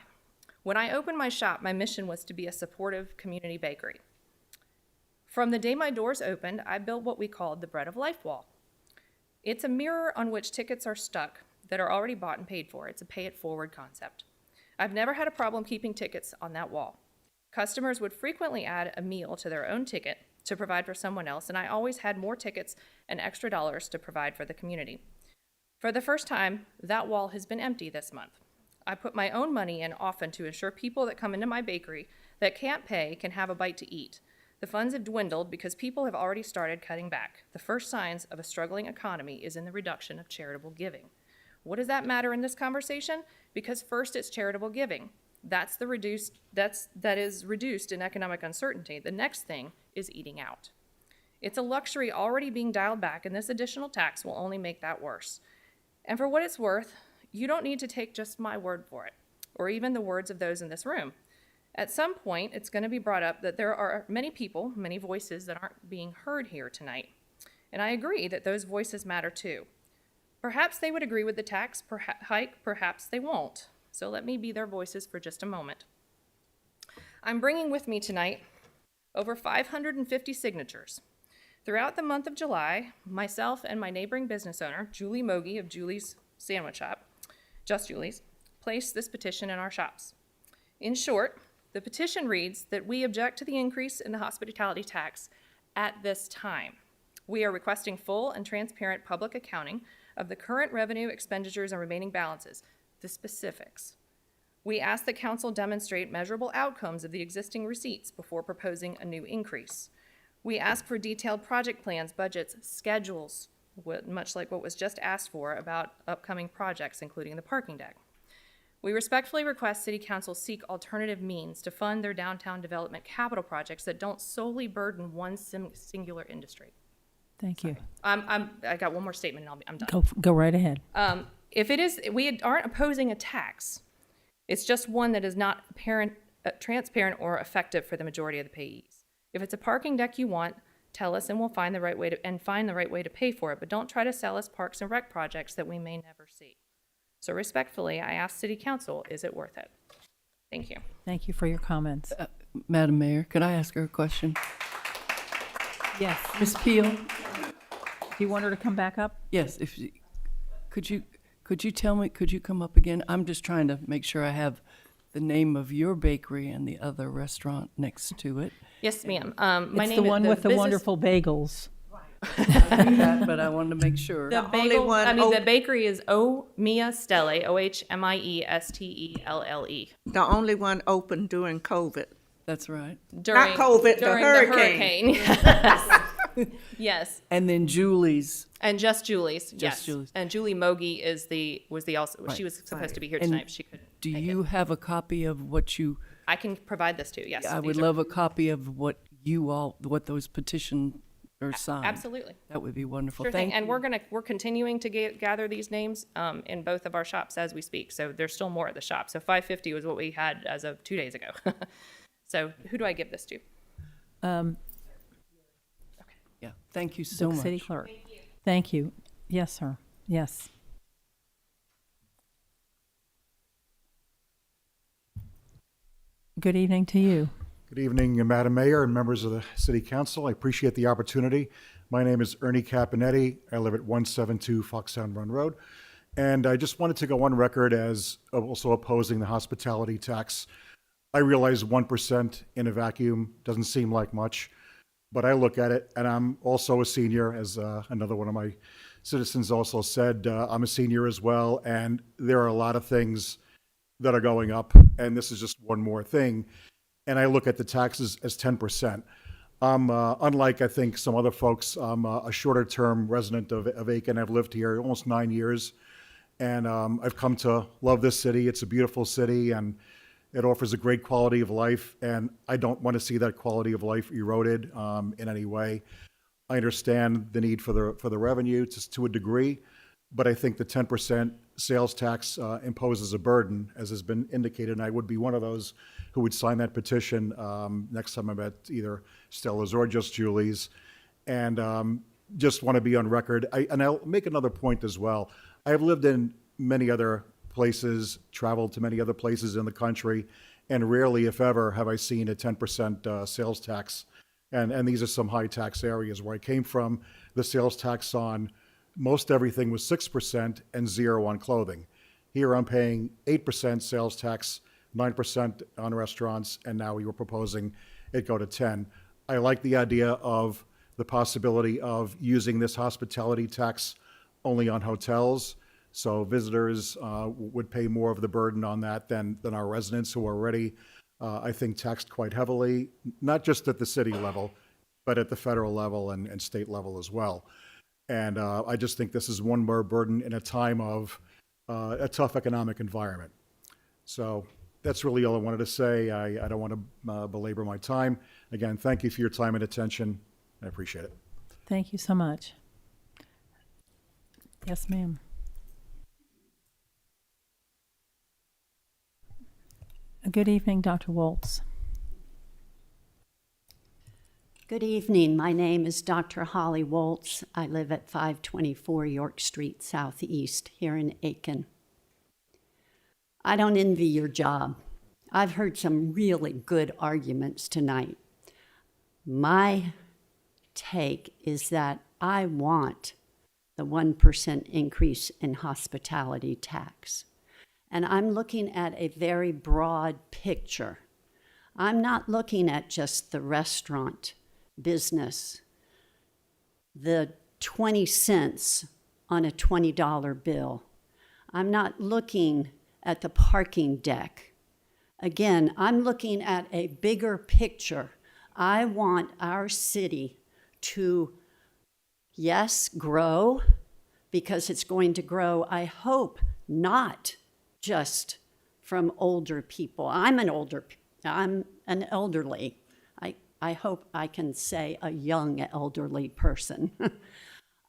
When I opened my shop, my mission was to be a supportive community bakery. From the day my doors opened, I built what we called the Bread of Life wall. It's a mirror on which tickets are stuck that are already bought and paid for. It's a pay-it-forward concept. I've never had a problem keeping tickets on that wall. Customers would frequently add a meal to their own ticket to provide for someone else, and I always had more tickets and extra dollars to provide for the community. For the first time, that wall has been empty this month. I put my own money in often to ensure people that come into my bakery that can't pay can have a bite to eat. The funds have dwindled because people have already started cutting back. The first signs of a struggling economy is in the reduction of charitable giving. What does that matter in this conversation? Because first it's charitable giving. That is reduced in economic uncertainty. The next thing is eating out. It's a luxury already being dialed back, and this additional tax will only make that worse. And for what it's worth, you don't need to take just my word for it, or even the words of those in this room. At some point, it's going to be brought up that there are many people, many voices that aren't being heard here tonight. And I agree that those voices matter too. Perhaps they would agree with the tax hike, perhaps they won't. So let me be their voices for just a moment. I'm bringing with me tonight over 550 signatures. Throughout the month of July, myself and my neighboring business owner, Julie Mogi of Julie's Sandwich Shop, Just Julie's, placed this petition in our shops. In short, the petition reads that we object to the increase in the hospitality tax at this time. We are requesting full and transparent public accounting of the current revenue, expenditures, and remaining balances, the specifics. We ask that council demonstrate measurable outcomes of the existing receipts before proposing a new increase. We ask for detailed project plans, budgets, schedules, much like what was just asked for about upcoming projects, including the parking deck. We respectfully request City Council seek alternative means to fund their downtown development capital projects that don't solely burden one singular industry. Thank you. I got one more statement and I'm done. Go right ahead. If it is, we aren't opposing a tax. It's just one that is not transparent or effective for the majority of the payees. If it's a parking deck you want, tell us and we'll find the right way to pay for it. But don't try to sell us parks and rec projects that we may never see. So respectfully, I ask City Council, is it worth it? Thank you. Thank you for your comments. Madam Mayor, could I ask her a question? Yes. Ms. Peel? Do you want her to come back up? Yes, could you tell me, could you come up again? I'm just trying to make sure I have the name of your bakery and the other restaurant next to it. Yes, ma'am. It's the one with the wonderful bagels. I knew that, but I wanted to make sure. The bakery is O Mia Stelle, OHMIESTELLE. The only one open during COVID. That's right. Not COVID, during the hurricane. Yes. Yes. And then Julie's. And Just Julie's. Yes. Julie's. And Julie Mogi Right. She was supposed to be here tonight, but she couldn't. Do you have a copy of what you? I can provide this to you. Yes. I would love a copy of what those petitions are signed. Absolutely. That would be wonderful. Sure Thank thing. you. And we're continuing to gather these names in both of our shops as we speak. So there's still more at the shop. So 550 was what we had as of 2 days ago. So who do I give this to? Yeah. Thank you so much. City Clerk. Thank you. Yes, sir. Yes. Good evening to you. Good evening, Madam Mayor and members of the City Council. I appreciate the opportunity. My name is Ernie Capinetti. I live at 172 Foxhound Run Road. And I just wanted to go on record as also opposing the hospitality tax. I realize 1% in a vacuum doesn't seem like much, but I look at it, and I'm also a senior, as another one of my citizens also said. I'm a senior as well, and there are a lot of things that are going up, and this is just one more thing. And I look at the taxes as 10%. I'm, unlike I think some other folks, I'm a shorter term resident of Aiken. I've lived here almost 9 years, and I've come to love this city. It's a beautiful city, and it offers a great quality of life, and I don't want to see that quality of life eroded in any way. I understand the need for the revenue to a degree, but I think the 10% sales tax imposes a burden, as has been indicated, and I would be one of those who would sign that petition next time I'm at either Stella's or just Julie's. And just want to be on record. And I'll make another point as well. I have lived in many other places, traveled to many other places in the country, and rarely, if ever, have I seen a 10% sales tax. And these are some high tax areas. Where I came from, the sales tax on most everything was 6% and 0 on clothing. Here I'm paying 8% sales tax, 9% on restaurants, and now we were proposing it go to 10. I like the idea of the possibility of using this hospitality tax only on hotels. So visitors would pay more of the burden on that than our residents, who are already, I think, taxed quite heavily, not just at the city level, but at the federal level and state level as well. And I just think this is one more burden in a time of a tough economic environment. So that's really all I wanted to say. I don't want to belabor my time. Again, thank you for your time and attention. I appreciate it. Thank you so much. Yes, ma'am. Good evening, Dr. Waltz. Good evening. My name is Dr. Holly Waltz. I live at 524 York Street Southeast here in Aiken. I don't envy your job. I've heard some really good arguments tonight. My take is that I want the 1% increase in hospitality tax. And I'm looking at a very broad picture. I'm not looking at just the restaurant business, the 20 cents on a $20 bill. I'm not looking at the parking deck. Again, I'm looking at a bigger picture. I want our city to, yes, grow, because it's going to grow, I hope, not just from older people. I'm an elderly. I hope I can say a young elderly person.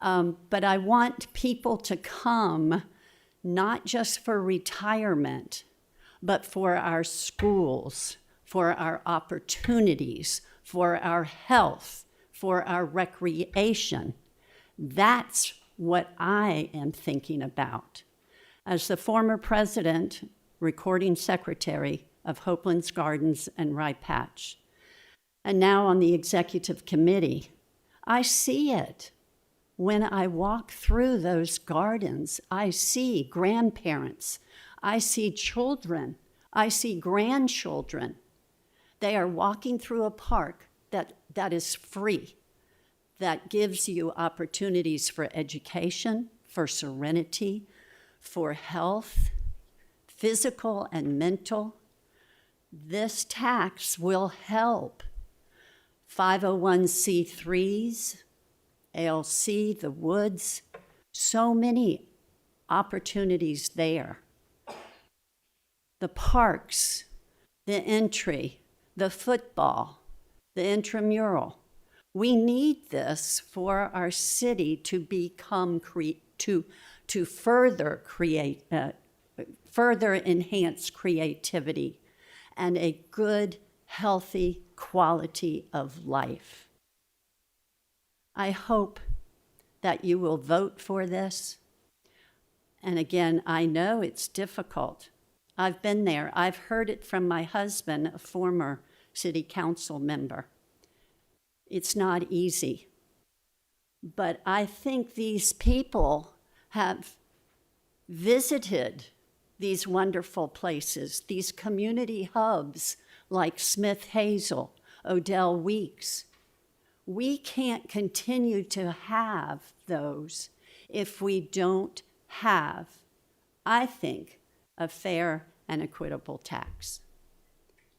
But I want people to come not just for retirement, but for our schools, for our opportunities, for our health, for our recreation. That's what I am thinking about. As the former president, recording secretary of Hopelands Gardens and Rye Patch, and now on the executive committee, I see it. When I walk through those gardens, I see grandparents, I see children, I see grandchildren. They are walking through a park that is free, that gives you opportunities for education, for serenity, for health, physical and mental. This tax will help 501c3s, ALC, the Woods, so many opportunities there. The parks, the entry, the football, the intramural. We need this for our city to become, to further create, further enhance creativity and a good, healthy quality of life. I hope that you will vote for this. And again, I know it's difficult. I've been there. I've heard it from my husband, a former city council member. It's not easy. But I think these people have visited these wonderful places, these community hubs like Smith Hazel, Odell Weeks. We can't continue to have those if we don't have, I think, a fair and equitable tax.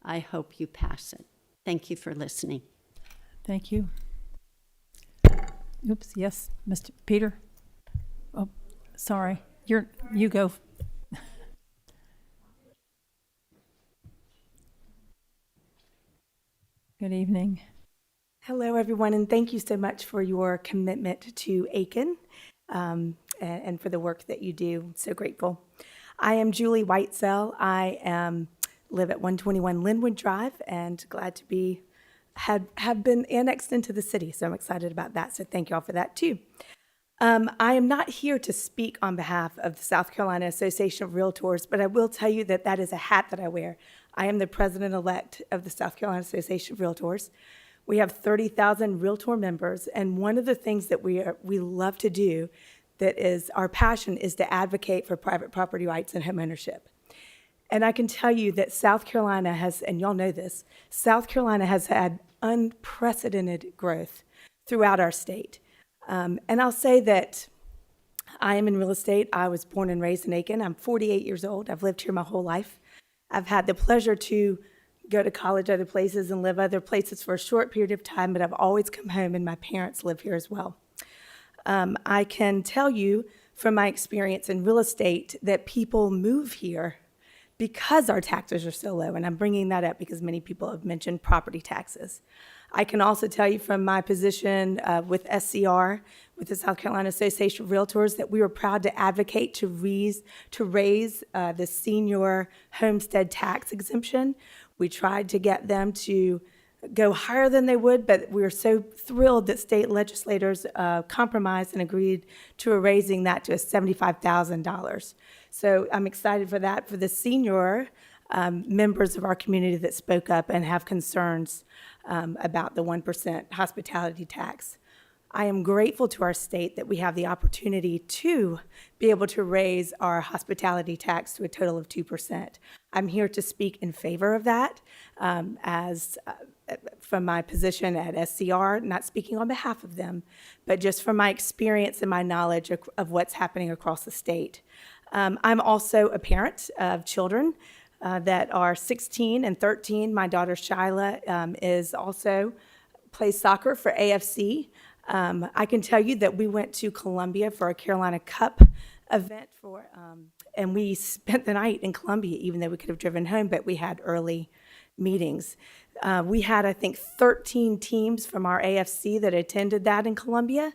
I hope you pass it. Thank you for listening. Thank you. Oops, yes, Mr. Peter? Oh, sorry. You go. Good evening. Hello, everyone, and thank you so much for your commitment to Aiken and for the work that you do. I'm so grateful. I am Julie Whitesell. I live at 121 Linwood Drive and glad to have been annexed into the city, so I'm excited about that. So thank you all for that too. I am not here to speak on behalf of the South Carolina Association of Realtors, but I will tell you that that is a hat that I wear. I am the president-elect of the South Carolina Association of Realtors. We have 30,000 Realtor members, and one of the things that we love to do that is our passion is to advocate for private property rights and homeownership. And I can tell you that South Carolina has, and y'all know this, South Carolina has had unprecedented growth throughout our state. And I'll say that I am in real estate. I was born and raised in Aiken. I'm 48 years old. I've lived here my whole life. I've had the pleasure to go to college other places and live other places for a short period of time, but I've always come home and my parents live here as well. I can tell you from my experience in real estate that people move here because our taxes are so low, and I'm bringing that up because many people have mentioned property taxes. I can also tell you from my position with SCR, with the South Carolina Association of Realtors, that we were proud to advocate to raise the senior homestead tax exemption. We tried to get them to go higher than they would, but we were so thrilled that state legislators compromised and agreed to raising that to $75,000. So I'm excited for that, for the senior members of our community that spoke up and have concerns about the 1% hospitality tax. I am grateful to our state that we have the opportunity to be able to raise our hospitality tax to a total of 2%. I'm here to speak in favor of that from my position at SCR, not speaking on behalf of them, but just from my experience and my knowledge of what's happening across the state. I'm also a parent of children that are 16 and 13. My daughter Shyla is also plays soccer for AFC. I can tell you that we went to Columbia for a Carolina Cup event and we spent the night in Columbia, even though we could have driven home, but we had early meetings. We had, I think, 13 teams from our AFC that attended that in Columbia,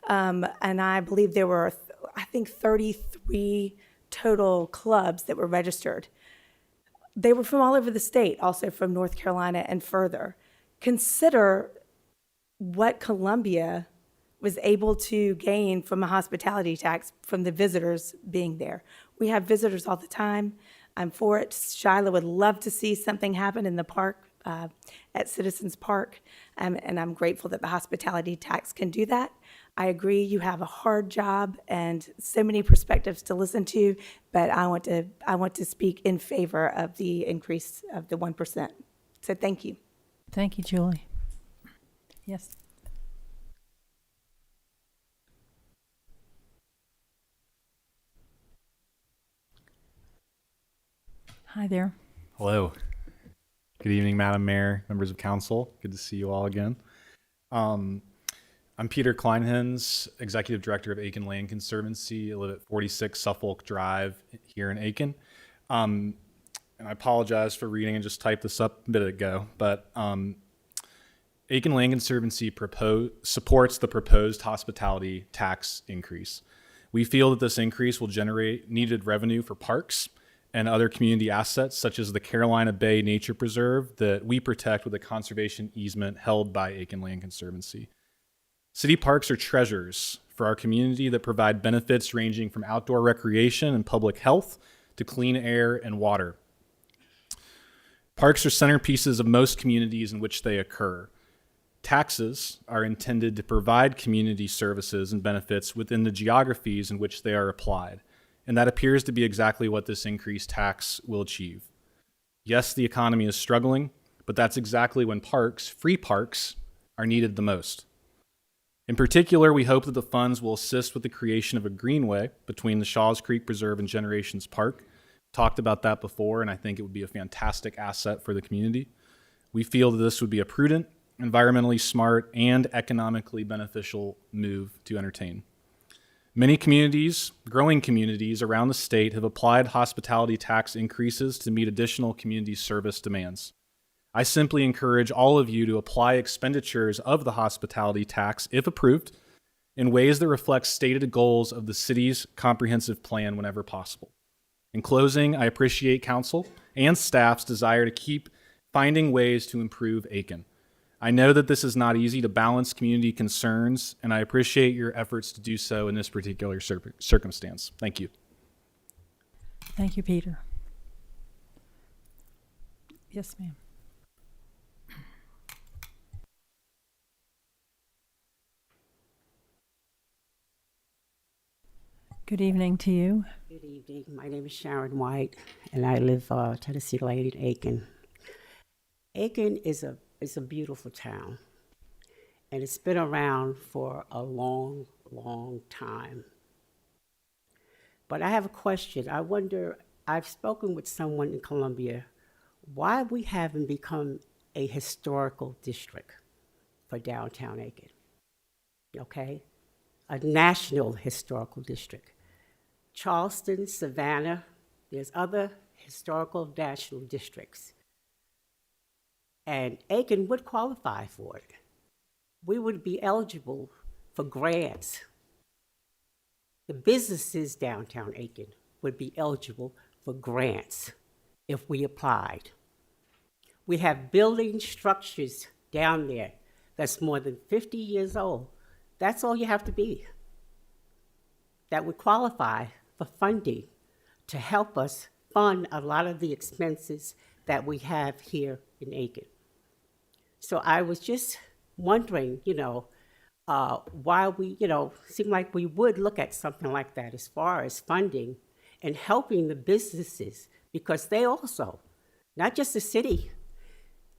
and I believe there were, 33 total clubs that were registered. They were from all over the state, also from North Carolina and further. Consider what Columbia was able to gain from a hospitality tax from the visitors being there. We have visitors all the time. I'm for it. Shyla would love to see something happen in the park at Citizens Park, and I'm grateful that the hospitality tax can do that. I agree you have a hard job and so many perspectives to listen to, but I want to speak in favor of the increase of the 1%. So thank you. Thank you, Julie. Yes. Hi there. Hello. Good evening, Madam Mayor, members of council. Good to see you all again. I'm Peter Kleinhens, Executive Director of Aiken Land Conservancy. I live at 46 Suffolk Drive here in Aiken. And I apologize for reading and just typed this up a bit ago, but Aiken Land Conservancy supports the proposed hospitality tax increase. We feel that this increase will generate needed revenue for parks and other community assets, such as the Carolina Bay Nature Preserve that we protect with a conservation easement held by Aiken Land Conservancy. City parks are treasures for our community that provide benefits ranging from outdoor recreation and public health to clean air and water. Parks are centerpieces of most communities in which they occur. Taxes are intended to provide community services and benefits within the geographies in which they are applied, and that appears to be exactly what this increased tax will achieve. Yes, the economy is struggling, but that's exactly when parks, free parks, are needed the most. In particular, we hope that the funds will assist with the creation of a greenway between the Shaw's Creek Preserve and Generations Park. Talked about that before, and I think it would be a fantastic asset for the community. We feel that this would be a prudent, environmentally smart, and economically beneficial move to entertain. Many communities, growing communities around the state, have applied hospitality tax increases to meet additional community service demands. I simply encourage all of you to apply expenditures of the hospitality tax, if approved, in ways that reflect stated goals of the city's comprehensive plan whenever possible. In closing, I appreciate council and staff's desire to keep finding ways to improve Aiken. I know that this is not easy to balance community concerns, and I appreciate your efforts to do so in this particular circumstance. Thank you. Thank you, Peter. Yes, ma'am. Good evening to you. Good evening. My name is Sharon White, and I live Tennessee Lane in Aiken. Aiken is a beautiful town, and it's been around for a long, long time. But I have a question. I wonder, I've spoken with someone in Columbia, why we haven't become a historical district for downtown Aiken, okay? A national historical district. Charleston, Savannah, there's other historical national districts. And Aiken would qualify for it. We would be eligible for grants. The businesses downtown Aiken would be eligible for grants if we applied. We have building structures down there that's more than 50 years old. That's all you have to be. That would qualify for funding to help us fund a lot of the expenses that we have here in Aiken. So I was just wondering, why we, seem like we would look at something like that as far as funding and helping the businesses, because they also, not just the city,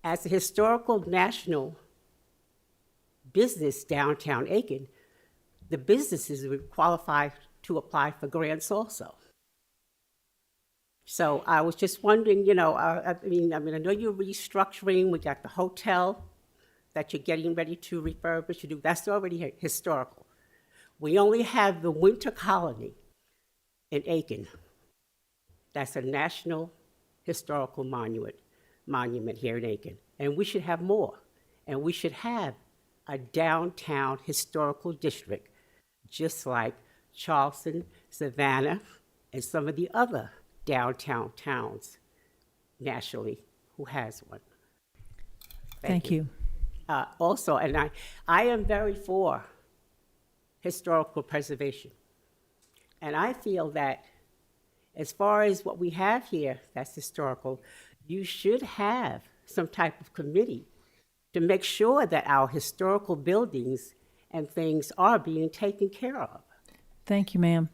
as a historical national business downtown Aiken, the businesses would qualify to apply for grants also. So I was just wondering, I know you're restructuring. We got the hotel that you're getting ready to refurbish. That's already historical. We only have the Winter Colony in Aiken. That's a national historical monument here in Aiken. And we should have more. And we should have a downtown historical district, just like Charleston, Savannah, and some of the other downtown towns nationally who has one. Thank you. Also, and I am very for historical preservation. And I feel that as far as what we have here that's historical, you should have some type of committee to make sure that our historical buildings and things are being taken care of. Thank you, ma'am.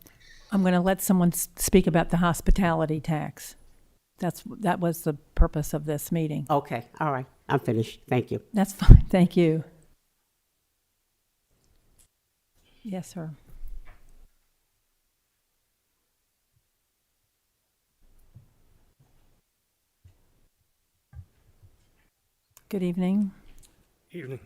I'm going to let someone speak about the hospitality tax. That was the purpose of this meeting. Okay, all right. I'm finished. Thank you. That's fine. Thank you. Yes, sir. Good evening. Evening.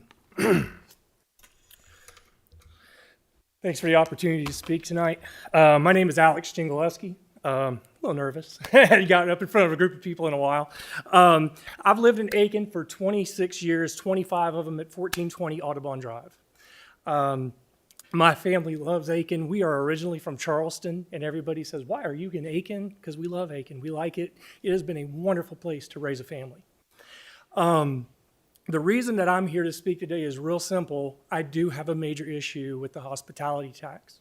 Thanks for the opportunity to speak tonight. My name is Alex Jingaleski. A little nervous. I got up in front of a group of people in a while. I've lived in Aiken for 26 years, 25 of them at 1420 Audubon Drive. My family loves Aiken. We are originally from Charleston, and everybody says, why are you in Aiken? Because we love Aiken. We like it. It has been a wonderful place to raise a family. The reason that I'm here to speak today is real simple. I do have a major issue with the hospitality tax.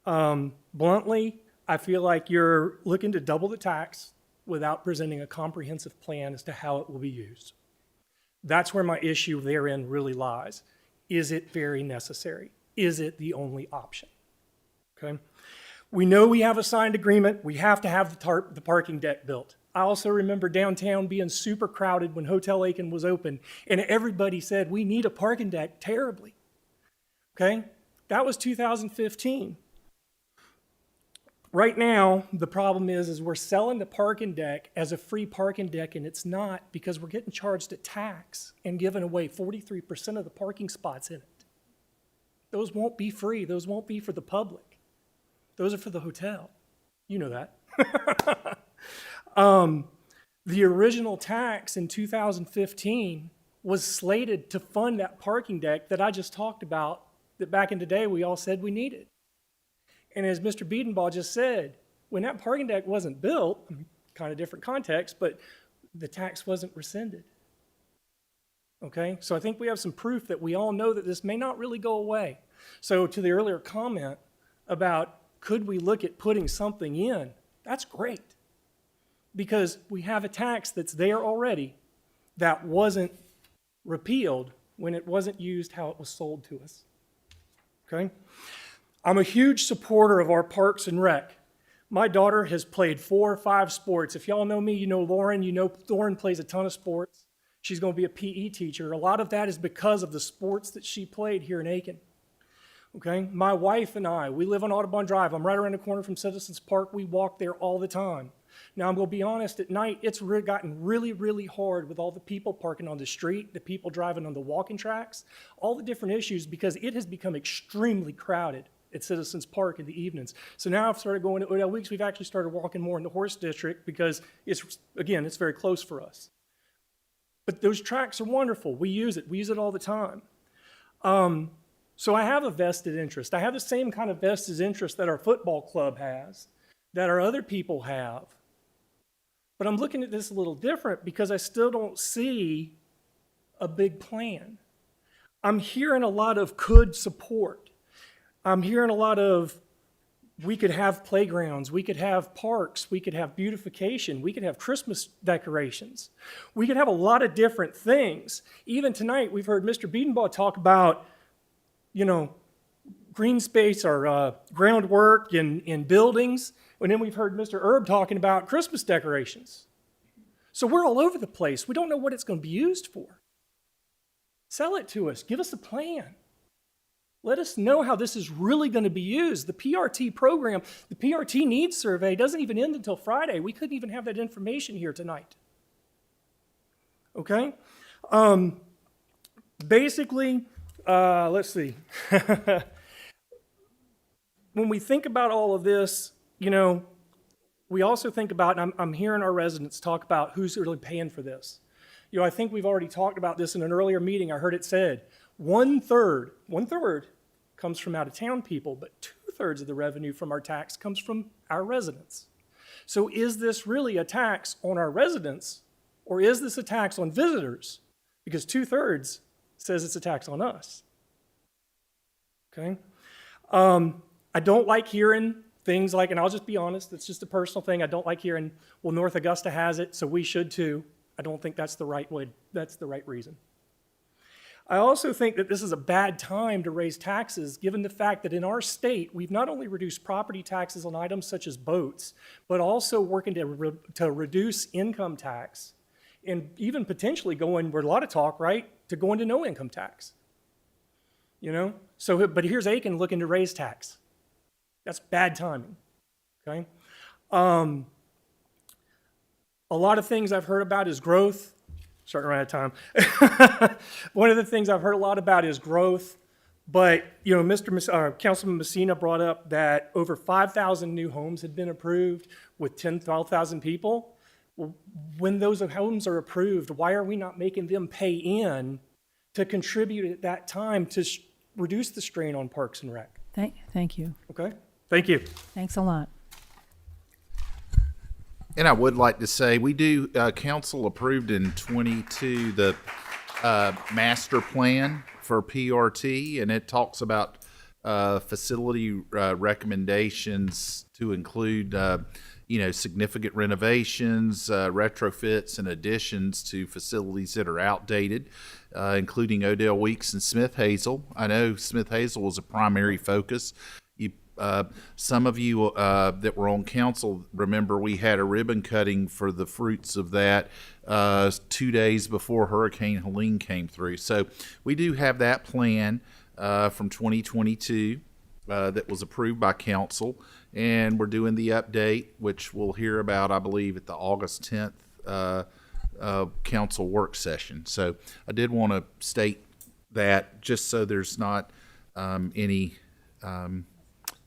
Bluntly, I feel like you're looking to double the tax without presenting a comprehensive plan as to how it will be used. That's where my issue therein really lies. Is it very necessary? Is it the only option? Okay. We know we have a signed agreement. We have to have the parking deck built. I also remember downtown being super crowded when Hotel Aiken was open, and everybody said, we need a parking deck terribly. Okay? That was 2015. Right now, the problem is we're selling the parking deck as a free parking deck, and it's not, because we're getting charged a tax and giving away 43% of the parking spots in it. Those won't be free. Those won't be for the public. Those are for the hotel. You know that. The original tax in 2015 was slated to fund that parking deck that I just talked about, that back in the day we all said we needed. And as Mr. Biedenbaugh just said, when that parking deck wasn't built, kind of different context, but the tax wasn't rescinded. Okay, so I think we have some proof that we all know that this may not really go away. So to the earlier comment about could we look at putting something in, that's great. Because we have a tax that's there already that wasn't repealed when it wasn't used how it was sold to us. Okay? I'm a huge supporter of our Parks and Rec. My daughter has played 4 or 5 sports. If y'all know me, you know Lauren. You know Lauren plays a ton of sports. She's going to be a PE teacher. A lot of that is because of the sports that she played here in Aiken. Okay? My wife and I, we live on Audubon Drive. I'm right around the corner from Citizens Park. We walk there all the time. Now, I'm going to be honest, at night, it's gotten really, really hard with all the people parking on the street, the people driving on the walking tracks, all the different issues, because it has become extremely crowded at Citizens Park in the evenings. So now I've started going to Odell Weeks. We've actually started walking more in the Horse District because it's very close for us. But those tracks are wonderful. We use it. We use it all the time. So I have a vested interest. I have the same kind of vested interest that our football club has, that our other people have. But I'm looking at this a little different because I still don't see a big plan. I'm hearing a lot of could support. I'm hearing a lot of we could have playgrounds, we could have parks, we could have beautification, we could have Christmas decorations. We could have a lot of different things. Even tonight, we've heard Mr. Biedenbaugh talk about, green space or groundwork in buildings. And then we've heard Mr. Erb talking about Christmas decorations. So we're all over the place. We don't know what it's going to be used for. Sell it to us. Give us a plan. Let us know how this is really going to be used. The PRT program, the PRT needs survey doesn't even end until Friday. We couldn't even have that information here tonight. Okay? Basically, let's see. When we think about all of this, we also think about, and I'm hearing our residents talk about who's really paying for this. I think we've already talked about this in an earlier meeting. I heard it said, one third comes from out-of-town people, but 2/3 of the revenue from our tax comes from our residents. So is this really a tax on our residents, or is this a tax on visitors? Because 2/3 says it's a tax on us. Okay? I don't like hearing things like, and I'll just be honest, it's just a personal thing. I don't like hearing, well, North Augusta has it, so we should too. I don't think that's the right way. That's the right reason. I also think that this is a bad time to raise taxes, given the fact that in our state, we've not only reduced property taxes on items such as boats, but also working to reduce income tax, and even potentially we're a lot of talk, right, to go into no income tax. So, but here's Aiken looking to raise tax. That's bad timing, okay? A lot of things I've heard about is growth. Starting to run out of time. One of the things I've heard a lot about is growth, but Councilman Messina brought up that over 5,000 new homes had been approved with 12,000 people. Well, when those homes are approved, why are we not making them pay in to contribute at that time to reduce the strain on Parks and Rec? Thank you. Okay, thank you. Thanks a lot. And I would like to say, we do, council approved in 22 the master plan for PRT, and it talks about facility recommendations to include, significant renovations, retrofits, and additions to facilities that are outdated, including Odell Weeks and Smith Hazel. I know Smith Hazel was a primary focus. You Some of you that were on council remember we had a ribbon cutting for the fruits of that 2 days before Hurricane Helene came through. So we do have that plan from 2022 that was approved by council, and we're doing the update, which we'll hear about, I believe, at the August 10th council work session. So I did want to state that just so there's not any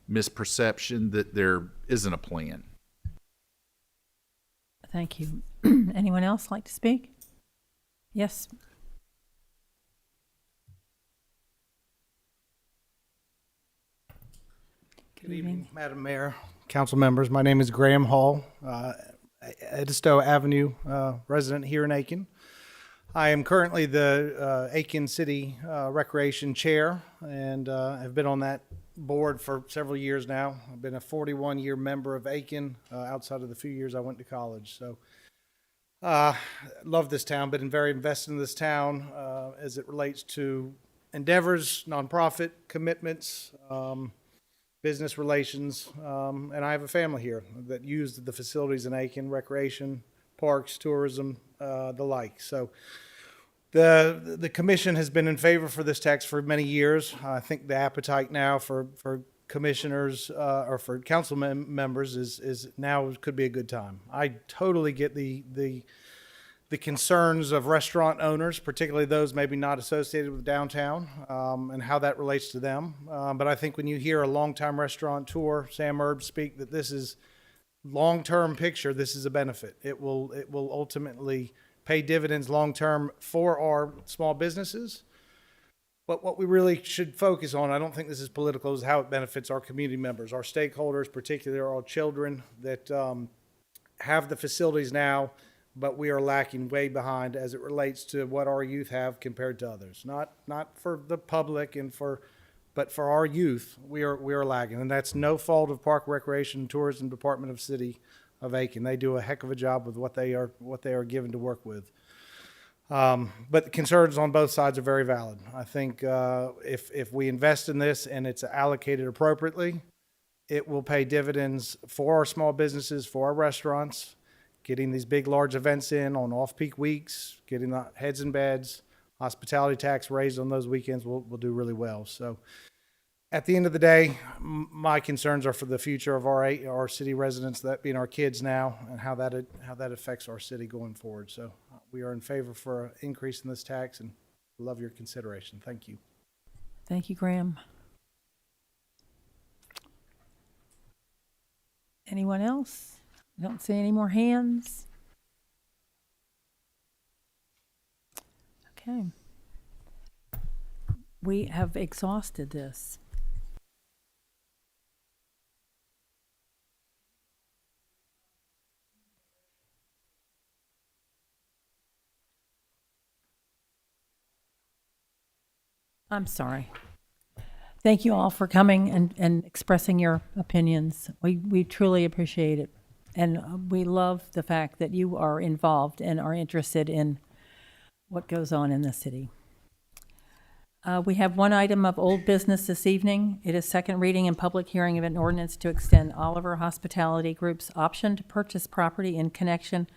misperception that there isn't a plan. Thank you. Anyone else like to speak? Yes. Good evening, Madam Mayor, council members. My name is Graham Hall, Edisto Avenue resident here in Aiken. I am currently the Aiken City Recreation Chair and have been on that board for several years now. I've been a 41-year member of Aiken outside of the few years I went to college. So love this town, been very invested in this town as it relates to endeavors, nonprofit commitments, business relations, and I have a family here that used the facilities in Aiken, recreation, parks, tourism, the like. So the commission has been in favor for this tax for many years. I think the appetite now for commissioners or for council members is now could be a good time. I totally get the concerns of restaurant owners, particularly those maybe not associated with downtown, and how that relates to them. But I think when you hear a longtime restaurateur, Sam Erb, speak that this is long-term picture, this is a benefit. It will ultimately pay dividends long-term for our small businesses. But what we really should focus on, I don't think this is political, is how it benefits our community members, our stakeholders, particularly our children that have the facilities now, but we are lacking way behind as it relates to what our youth have compared to others. Not for the public but for our youth, we are lagging, and that's no fault of Park Recreation and Tourism Department of City of Aiken. They do a heck of a job with what they are given to work with. But the concerns on both sides are very valid. I think if we invest in this and it's allocated appropriately, it will pay dividends for our small businesses, for our restaurants, getting these big, large events in on off-peak weeks, getting the heads in beds, hospitality tax raised on those weekends will do really well. So at the end of the day, my concerns are for the future of our city residents, that being our kids now, and how that affects our city going forward. So we are in favor for an increase in this tax and love your consideration. Thank you. Thank you, Graham. Anyone else? I don't see any more hands. Okay. We have exhausted this. I'm sorry. Thank you all for coming and expressing your opinions. We truly appreciate it. And we love the fact that you are involved and are interested in what goes on in the city. We have one item of old business this evening. It is second reading and public hearing of an ordinance to extend Oliver Hospitality Group's option to purchase property in connection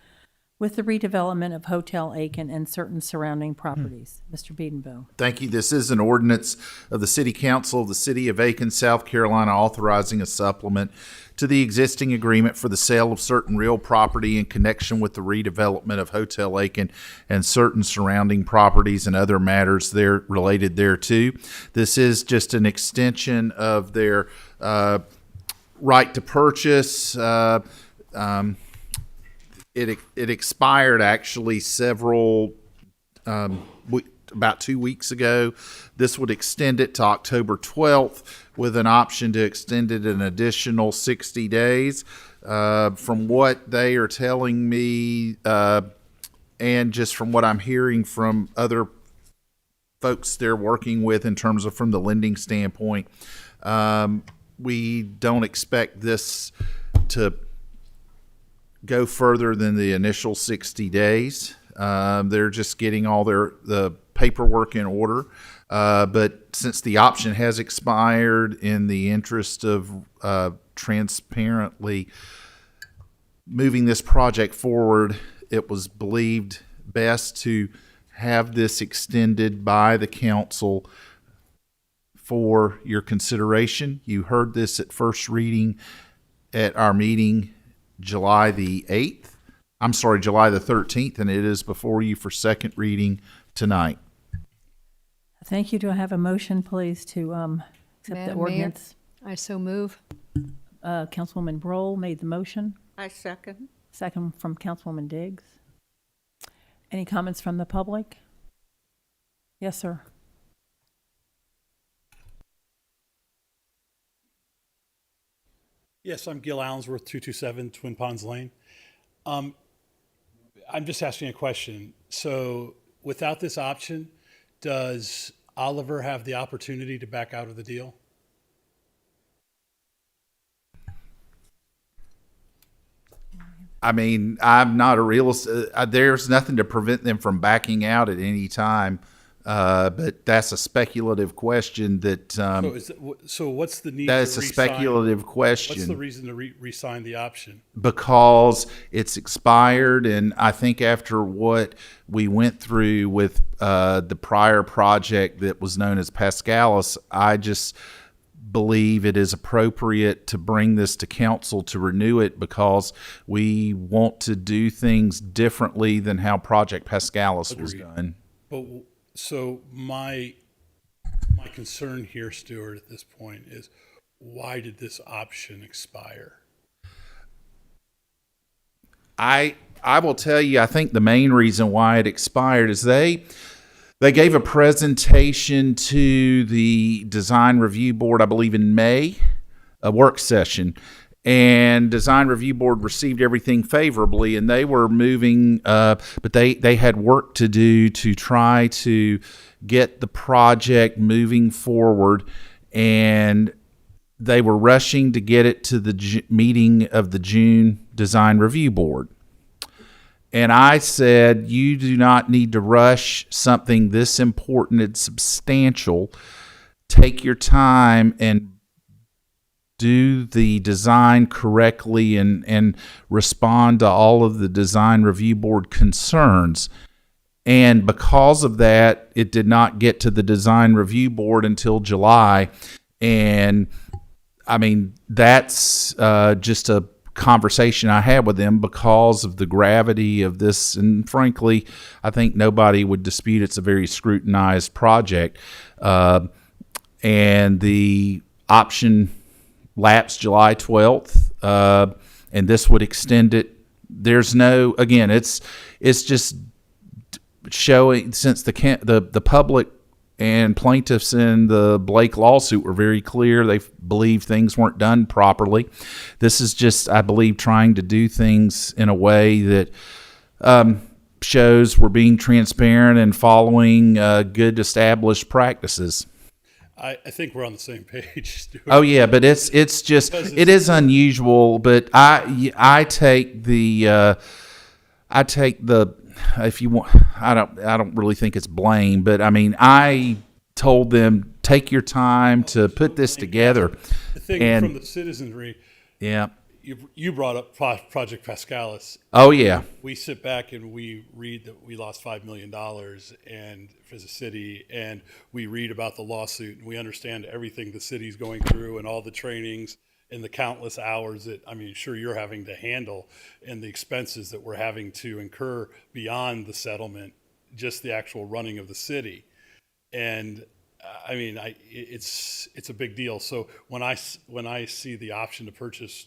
with the redevelopment of Hotel Aiken and certain surrounding properties. Mr. Biedenbow. Thank you. This is an ordinance of the City Council of the City of Aiken, South Carolina, authorizing a supplement to the existing agreement for the sale of certain real property in connection with the redevelopment of Hotel Aiken and certain surrounding properties and other matters there related thereto. This is just an extension of their right to purchase. It expired actually about 2 weeks ago. This would extend it to October 12th with an option to extend it an additional 60 days. From what they are telling me, and just from what I'm hearing from other folks they're working with in terms of from the lending standpoint, we don't expect this to go further than the initial 60 days. They're just getting all the paperwork in order. But since the option has expired, in the interest of transparently moving this project forward, it was believed best to have this extended by the council for your consideration. You heard this at first reading at our meeting July the 13th, and it is before you for second reading tonight. Thank you. Do I have a motion, please, to accept the Madam Mayor, ordinance? I so move. Councilwoman Broll made the motion. I second. Second from Councilwoman Diggs. Any comments from the public? Yes, sir. Yes, I'm Gil Allensworth, 227 Twin Ponds Lane. I'm just asking a question. So without this option, does Oliver have the opportunity to back out of the deal? I mean, I'm not a realist. There's nothing to prevent them from backing out at any time. But that's a speculative question that. So what's the need? That's to a speculative question. What's the reason to re-sign the option? Because it's expired, and I think after what we went through with the prior project that was known as Pascalis, I just believe it is appropriate to bring this to council to renew it, because we want to do things differently than how Project Pascalis was done. But so my concern here, Stuart, at this point is, why did this option expire? I will tell you, I think the main reason why it expired is they gave a presentation to the Design Review Board, I believe in May, a work session, and Design Review Board received everything favorably, and they were moving, but they had work to do to try to get the project moving forward, and they were rushing to get it to the meeting of the June Design Review Board. And I said, you do not need to rush something this important and substantial. Take your time and do the design correctly and respond to all of the Design Review Board concerns. And because of that, it did not get to the Design Review Board until July. And I mean, that's just a conversation I had with them because of the gravity of this. And frankly, I think nobody would dispute it's a very scrutinized project. And the option lapsed July 12th, and this would extend it. There's no, again, it's just showing, since the public and plaintiffs in the Blake lawsuit were very clear, they believe things weren't done properly. This is just, I believe, trying to do things in a way that shows we're being transparent and following good established practices. I think we're on the same page, Stuart. Oh yeah, but it's just, it is unusual. But I take the if you want, I don't really think it's blame, but I mean, I told them, take your time to put this together. The thing from the citizenry, yeah, you brought up Project Pascalis. Oh yeah, we sit back and we read that we lost $5 million and as a city, and we read about the lawsuit, and we understand everything the city's going through and all the trainings and the countless hours that, I mean, sure, you're having to handle, and the expenses that we're having to incur beyond the settlement, just the actual running of the city. And I mean, it's a big deal. So when I see the option to purchase,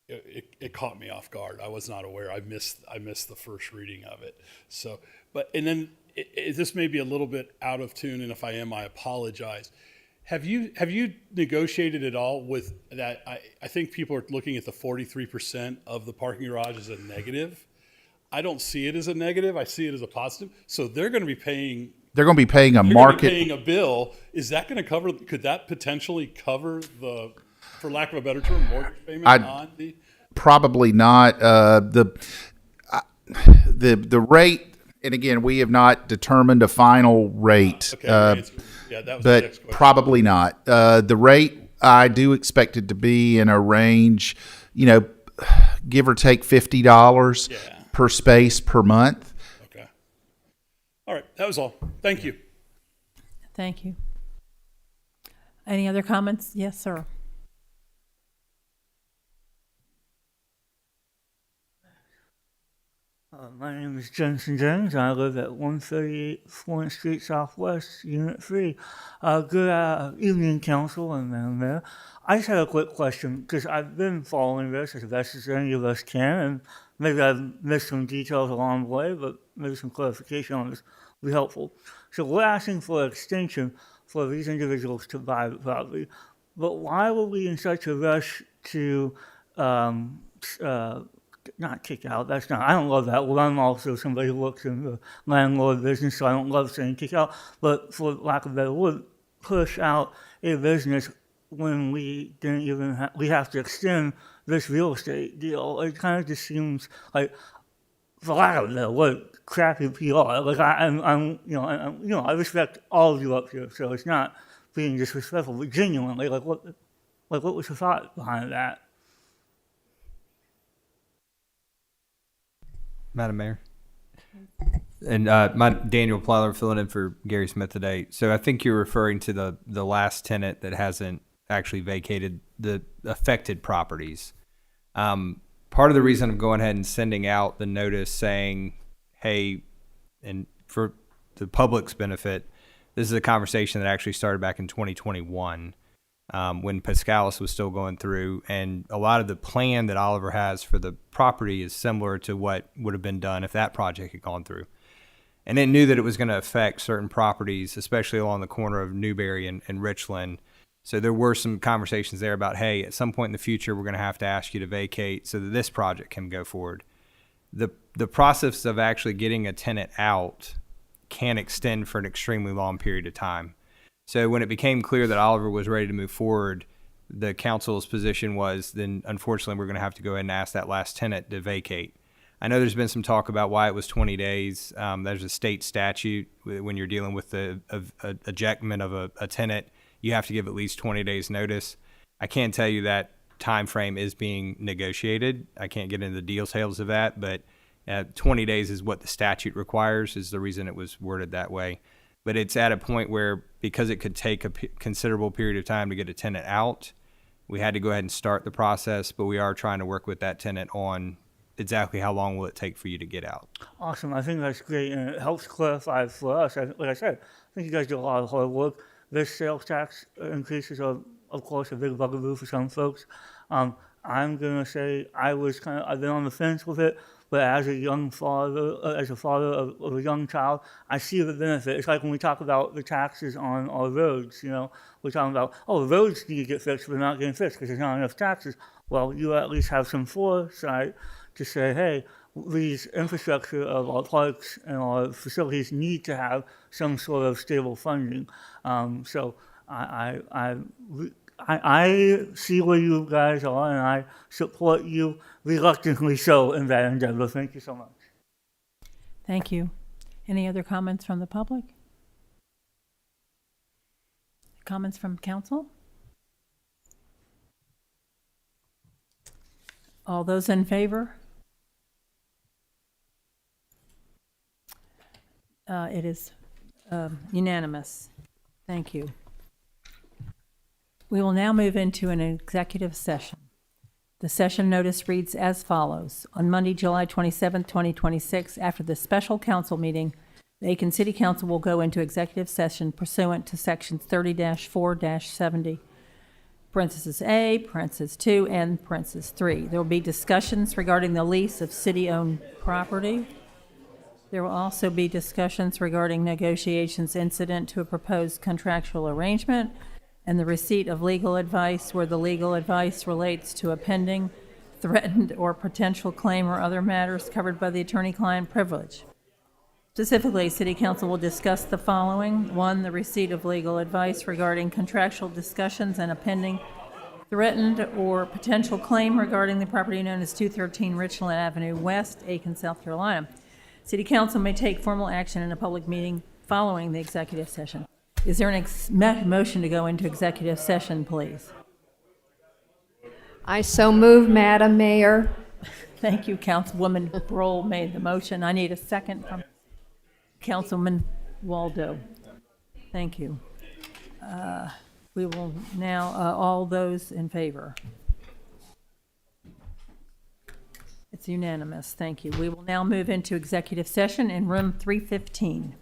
it caught me off guard. I was not aware. I missed the first reading of it. So, and then this may be a little bit out of tune, and if I am, I apologize. Have you negotiated at all with that? I think people are looking at the 43% of the parking garage as a negative. I don't see it as a negative. I see it as a positive. So they're going to be paying. They're going to be paying a market. Paying a bill. Is that going to cover? Could that potentially cover the, for lack of a better term, mortgage payment on the? Probably not. The rate. And again, we have not determined a final rate. Okay, yeah, that was the but next question. probably not. The rate, I do expect it to be in a range, give or take $50 per space per month. Okay. All right, that was all. Thank you. Thank you. Any other comments? Yes, sir. My name is Jensen James. I live at 138 Florence Street Southwest, Unit 3. Good evening, Council and Madam Mayor. I just had a quick question, because I've been following this as best as any of us can, and maybe I've missed some details along the way, but maybe some clarification on this would be helpful. So we're asking for extension for these individuals to buy the property, but why were we in such a rush to not kick out, that's not, I don't love that. Well, I'm also somebody who works in the landlord business, so I don't love saying kick out, but for lack of a better word, push out a business when we didn't even we have to extend this real estate deal. It kind of just seems like, for lack of a better word, crappy PR. Like I respect all of you up here, so it's not being disrespectful, but genuinely, what was the thought behind that? Madam Mayor. And Daniel Plyler filling in for Gary Smith today. So I think you're referring to the last tenant that hasn't actually vacated the affected properties. Part of the reason I'm going ahead and sending out the notice saying, hey, and for the public's benefit, this is a conversation that actually started back in 2021 when Pascalis was still going through, and a lot of the plan that Oliver has for the property is similar to what would have been done if that project had gone through. And it knew that it was going to affect certain properties, especially along the corner of Newberry and Richland. So there were some conversations there about, hey, at some point in the future, we're going to have to ask you to vacate so that this project can go forward. The process of actually getting a tenant out can extend for an extremely long period of time. So when it became clear that Oliver was ready to move forward, the council's position was then unfortunately we're going to have to go ahead and ask that last tenant to vacate. I know there's been some talk about why it was 20 days. There's a state statute when you're dealing with the ejectment of a tenant, you have to give at least 20 days notice. I can tell you that time frame is being negotiated. I can't get into the details of that, but 20 days is what the statute requires, is the reason it was worded that way. But it's at a point where, because it could take a considerable period of time to get a tenant out, we had to go ahead and start the process, but we are trying to work with that tenant on exactly how long will it take for you to get out. Awesome. I think that's great, and it helps clarify for us. Like I said, I think you guys do a lot of hard work. This sales tax increases are, of course, a big bugaboo for some folks. I'm going to say I've been on the fence with it, but as a young father, as a father of a young child, I see the benefit. It's like when we talk about the taxes on our roads, we're talking about, the roads need to get fixed, but they're not getting fixed because there's not enough taxes. Well, you at least have some foresight to say, hey, these infrastructure of our parks and our facilities need to have some sort of stable funding. So I see where you guys are, and I support you reluctantly so in that endeavor. Thank you so much. Thank you. Any other comments from the public? Comments from council? All those in favor? It is unanimous. Thank you. We will now move into an executive session. The session notice reads as follows. On Monday, July 27, 2026, after the special council meeting, the Aiken City Council will go into executive session pursuant to sections 30-4-70, parentheses A, parentheses 2, and parentheses 3. There will be discussions regarding the lease of city-owned property. There will also be discussions regarding negotiations incident to a proposed contractual arrangement and the receipt of legal advice where the legal advice relates to a pending, threatened, or potential claim or other matters covered by the attorney-client privilege. Specifically, City Council will discuss the following. 1, the receipt of legal advice regarding contractual discussions and a pending, threatened, or potential claim regarding the property known as 213 Richland Avenue West, Aiken, South Carolina. City Council may take formal action in a public meeting following the executive session. Is there an motion to go into executive session, please? I so move, Madam Mayor. Thank you, Councilwoman Broll made the motion. I need a second from Councilman Waldo. Thank you. We will now, all those in favor? It's unanimous. Thank you. We will now move into executive session in room 315.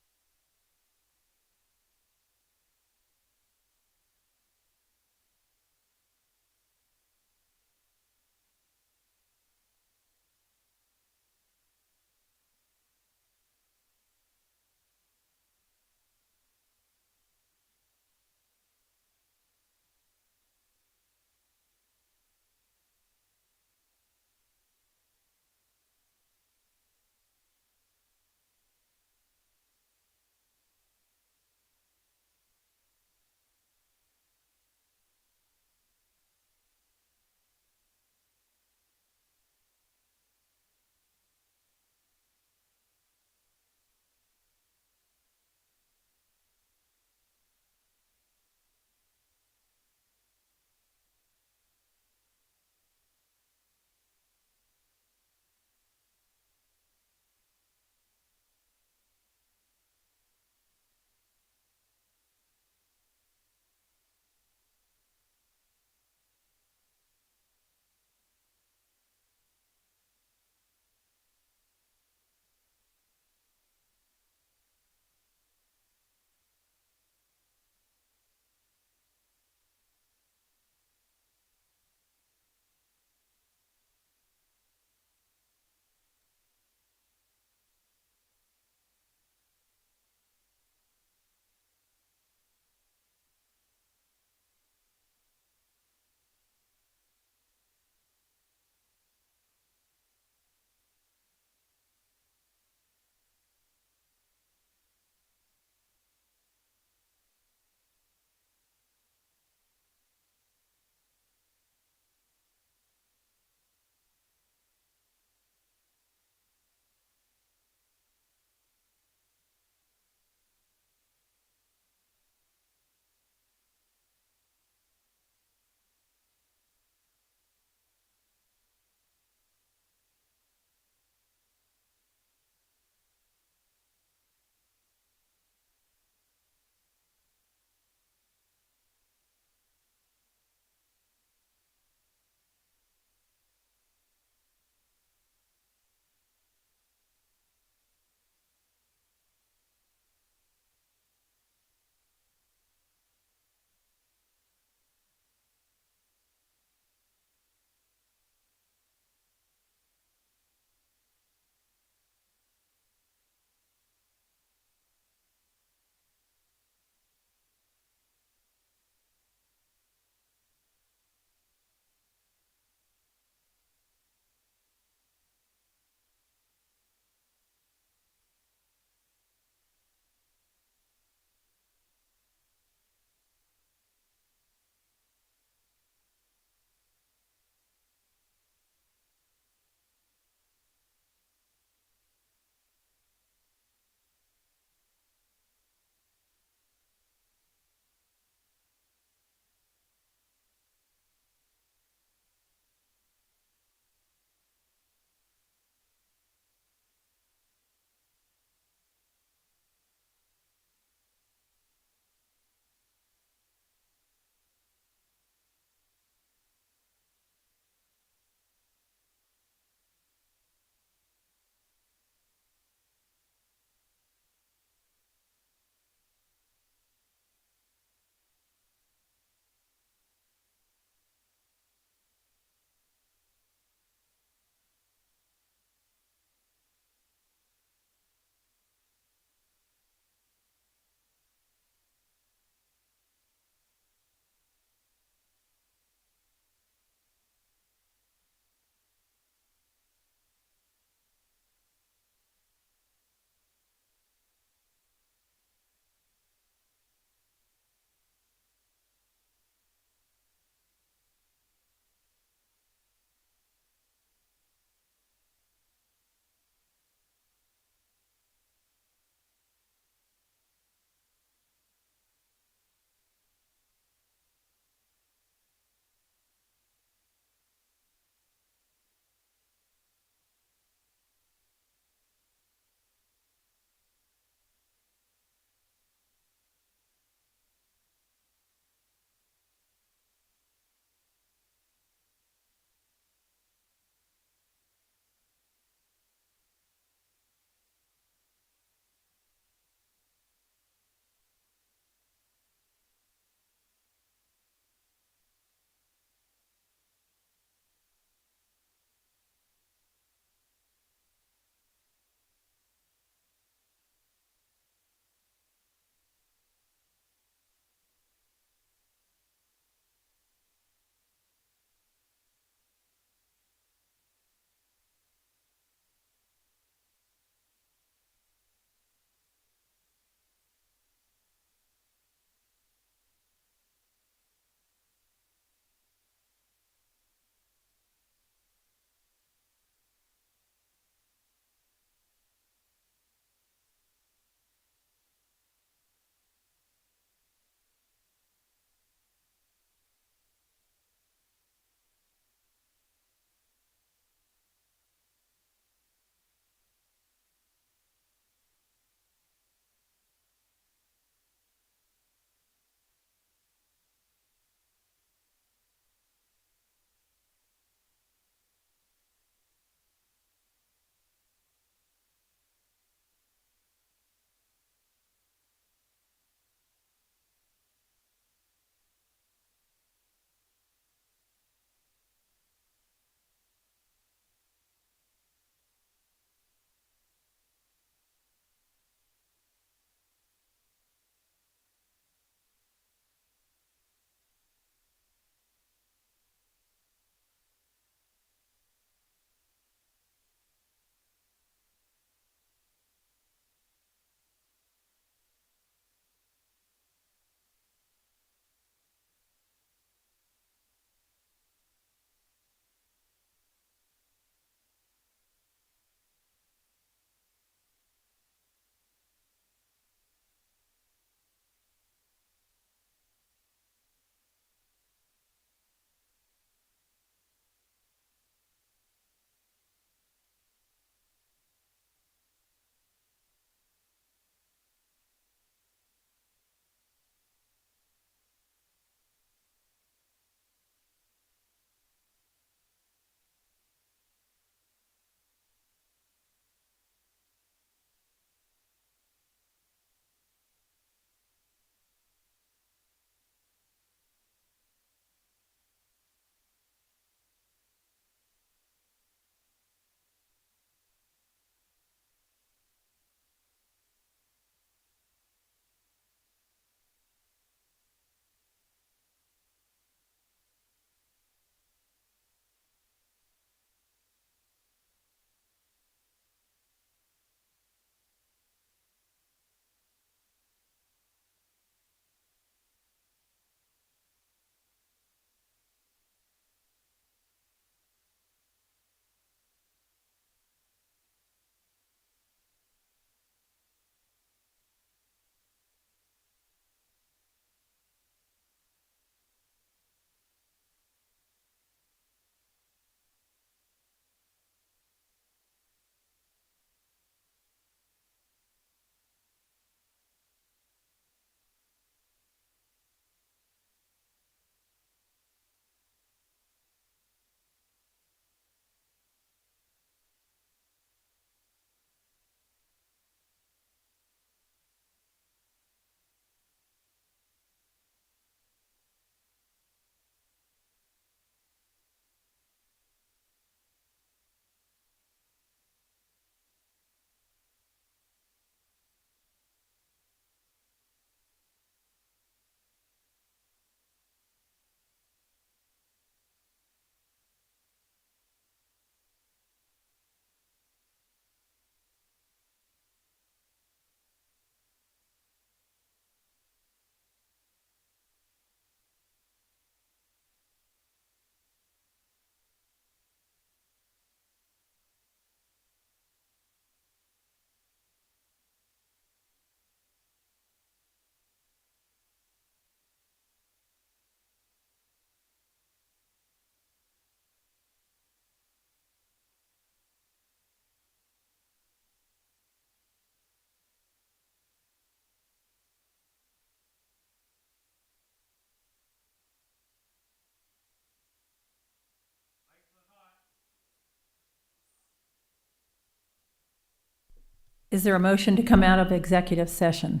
Is there a motion to come out of executive session?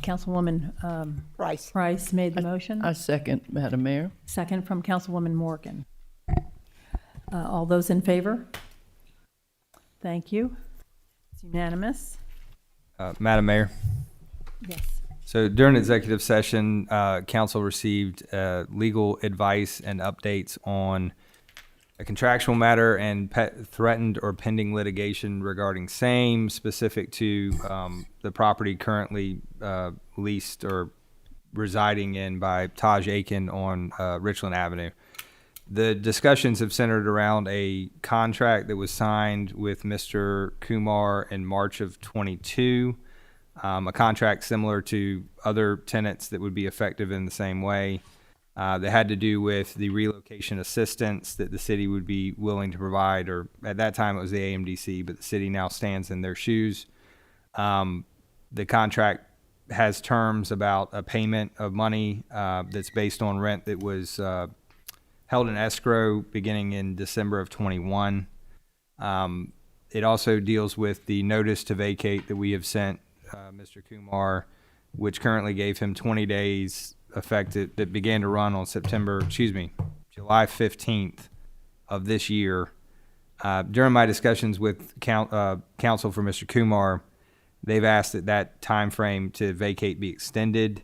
Councilwoman Price made the motion. I second, Madam Mayor. Second from Councilwoman Morgan. All those in favor? Thank you. It's unanimous. Madam Mayor. Yes. So during executive session, council received legal advice and updates on a contractual matter and threatened or pending litigation regarding same, specific to the property currently leased or residing in by Taj Aiken on Richland Avenue. The discussions have centered around a contract that was signed with Mr. Kumar in March of 22, a contract similar to other tenants that would be effective in the same way. That had to do with the relocation assistance that the city would be willing to provide, or at that time it was the AMDC, but the city now stands in their shoes. The contract has terms about a payment of money that's based on rent that was held in escrow beginning in December of 21. It also deals with the notice to vacate that we have sent Mr. Kumar, which currently gave him 20 days effective, that began to run on July 15th of this year. During my discussions with counsel for Mr. Kumar, they've asked that time frame to vacate be extended.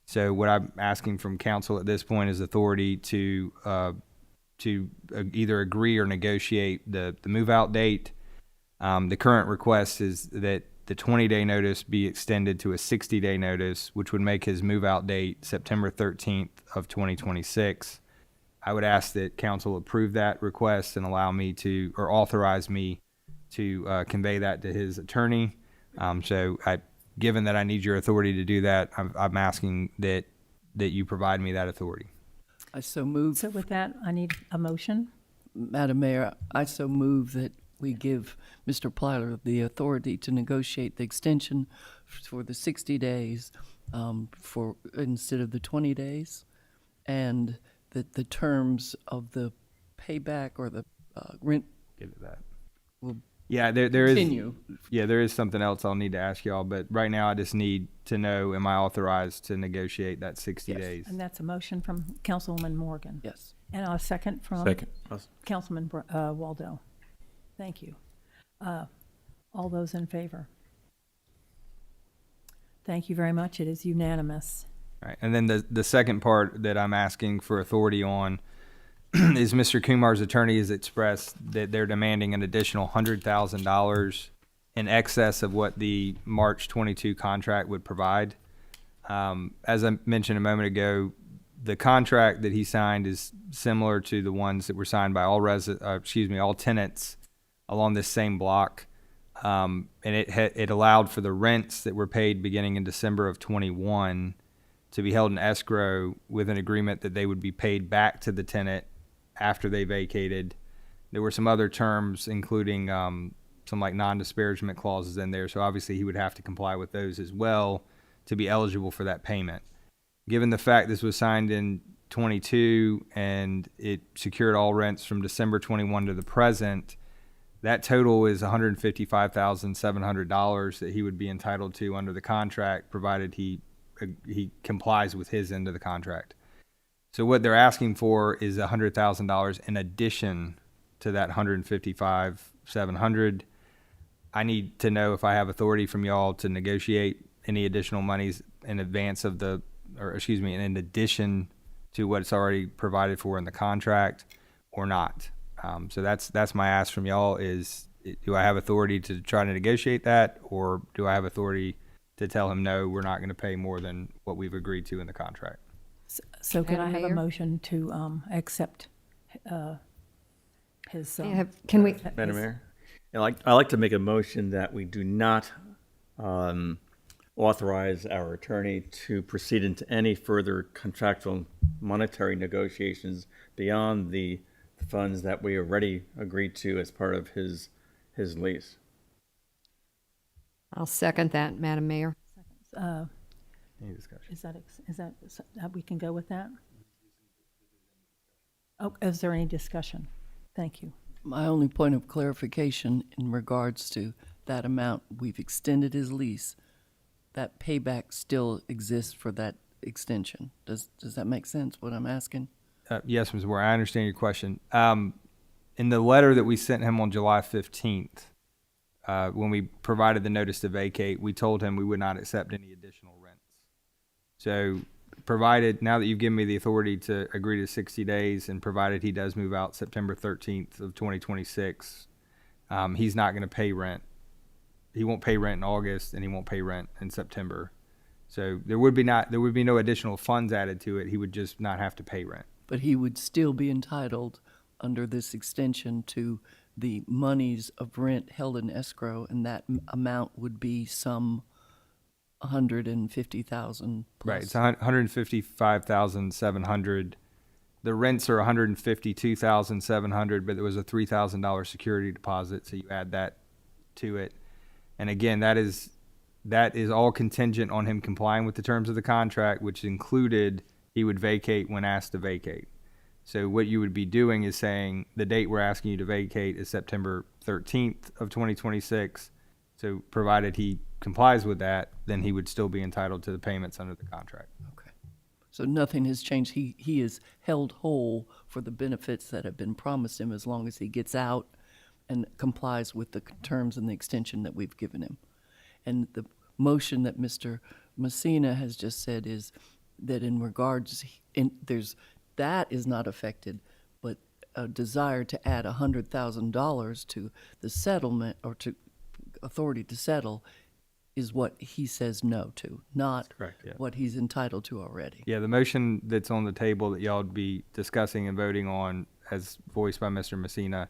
So what I'm asking from council at this point is authority to either agree or negotiate the move out date. The current request is that the 20-day notice be extended to a 60-day notice, which would make his move-out date September 13th of 2026. I would ask that council approve that request and allow me to, or authorize me to convey that to his attorney. Given that I need your authority to do that, I'm asking that you provide me that authority. I so move. So with that, I need a motion. Madam Mayor, I so move that we give Mr. Plyler the authority to negotiate the extension for the 60 days for instead of the 20 days, and that the terms of the payback or the rent Give it that. will Yeah, there continue. there is something else I'll need to ask y'all, but right now I just need to know, am I authorized to negotiate that 60 days? And that's a motion from Councilwoman Morgan. Yes. And a second from Second. Councilman Waldo. Thank you. All those in favor? Thank you very much. It is unanimous. All right. And then the second part that I'm asking for authority on is Mr. Kumar's attorney has expressed that they're demanding an additional $100,000 in excess of what the March 22 contract would provide. As I mentioned a moment ago, the contract that he signed is similar to the ones that were signed by all tenants along this same block. And it allowed for the rents that were paid beginning in December of 21 to be held in escrow with an agreement that they would be paid back to the tenant after they vacated. There were some other terms, including some like non-disparagement clauses in there. So obviously he would have to comply with those as well to be eligible for that payment. Given the fact this was signed in 22 and it secured all rents from December 21 to the present, that total is $155,700 that he would be entitled to under the contract, provided he complies with his end of the contract. So what they're asking for is $100,000 in addition to that $155,700. I need to know if I have authority from y'all to negotiate any additional monies in advance of in addition to what's already provided for in the contract or not. So that's my ask from y'all is, do I have authority to try to negotiate that, or do I have authority to tell him, no, we're not going to pay more than what we've agreed to in the contract? So could I Madam have a Mayor? motion to accept his? Can we? Madam Mayor, I'd like to make a motion that we do not authorize our attorney to proceed into any further contractual monetary negotiations beyond the funds that we already agreed to as part of his lease. I'll second that, Madam Mayor. Any discussion? Is that we can go with that? Oh, is there any discussion? Thank you. My only point of clarification in regards to that amount, we've extended his lease. That payback still exists for that extension. Does that make sense, what I'm asking? Yes, Ms. Ware, I understand your question. In the letter that we sent him on July 15th, when we provided the notice to vacate, we told him we would not accept any additional rents. So provided, now that you've given me the authority to agree to 60 days and provided he does move out September 13th of 2026, he's not going to pay rent. He won't pay rent in August and he won't pay rent in September. So there would be no additional funds added to it. He would just not have to pay rent. But he would still be entitled under this extension to the monies of rent held in escrow, and that amount would be some 150,000 plus. Right, it's 155,700. The rents are 152,700, but there was a $3,000 security deposit, so you add that to it. And again, that is all contingent on him complying with the terms of the contract, which included he would vacate when asked to vacate. So what you would be doing is saying the date we're asking you to vacate is September 13th of 2026. So provided he complies with that, then he would still be entitled to the payments under the contract. Okay. So nothing has changed. He is held whole for the benefits that have been promised him as long as he gets out and complies with the terms and the extension that we've given him. And the motion that Mr. Messina has just said is that in regards, that is not affected, but a desire to add $100,000 to the settlement or to authority to settle is what he says no to, not correct, yeah. what he's entitled to already. Yeah, the motion that's on the table that y'all would be discussing and voting on, as voiced by Mr. Messina,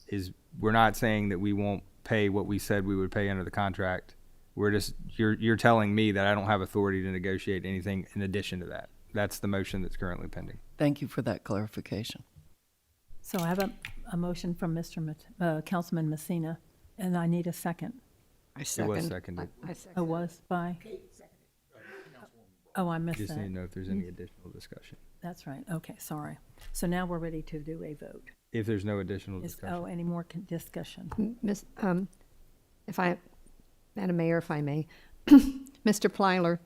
is we're not saying that we won't pay what we said we would pay under the contract. We're just, you're telling me that I don't have authority to negotiate anything in addition to that. That's the motion that's currently pending. Thank you for that clarification. So I have a motion from Councilman Messina, and I need a second. I It was seconded. Oh, was by? Oh, I missed Just need that. to know if there's any additional discussion. That's right. Okay, sorry. So now we're ready to do a vote. If there's no additional Is, discussion. any more discussion? Madam Mayor, if I may, Mr. Plyler,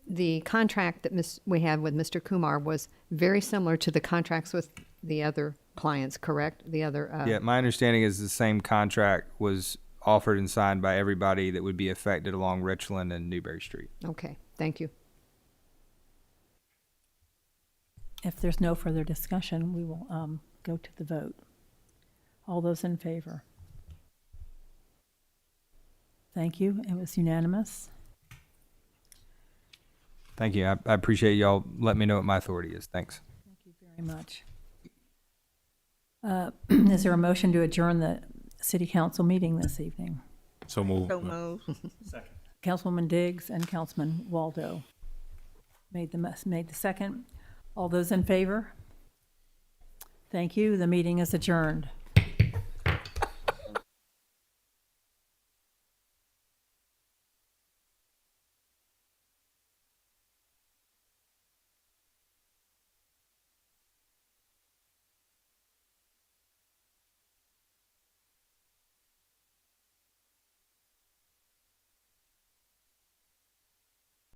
the contract that we have with Mr. Kumar was very similar to the contracts with the other clients, correct? The other. Yeah, my understanding is the same contract was offered and signed by everybody that would be affected along Richland and Newberry Street. Okay, thank you. If there's no further discussion, we will go to the vote. All those in favor? Thank you. It was unanimous. Thank you. I appreciate y'all letting me know what my authority is. Thanks. Thank you very much. Is there a motion to adjourn the city council meeting this evening? So moved. So move. Second. Councilwoman Diggs and Councilman Waldo made the second. All those in favor? Thank you. The meeting is adjourned.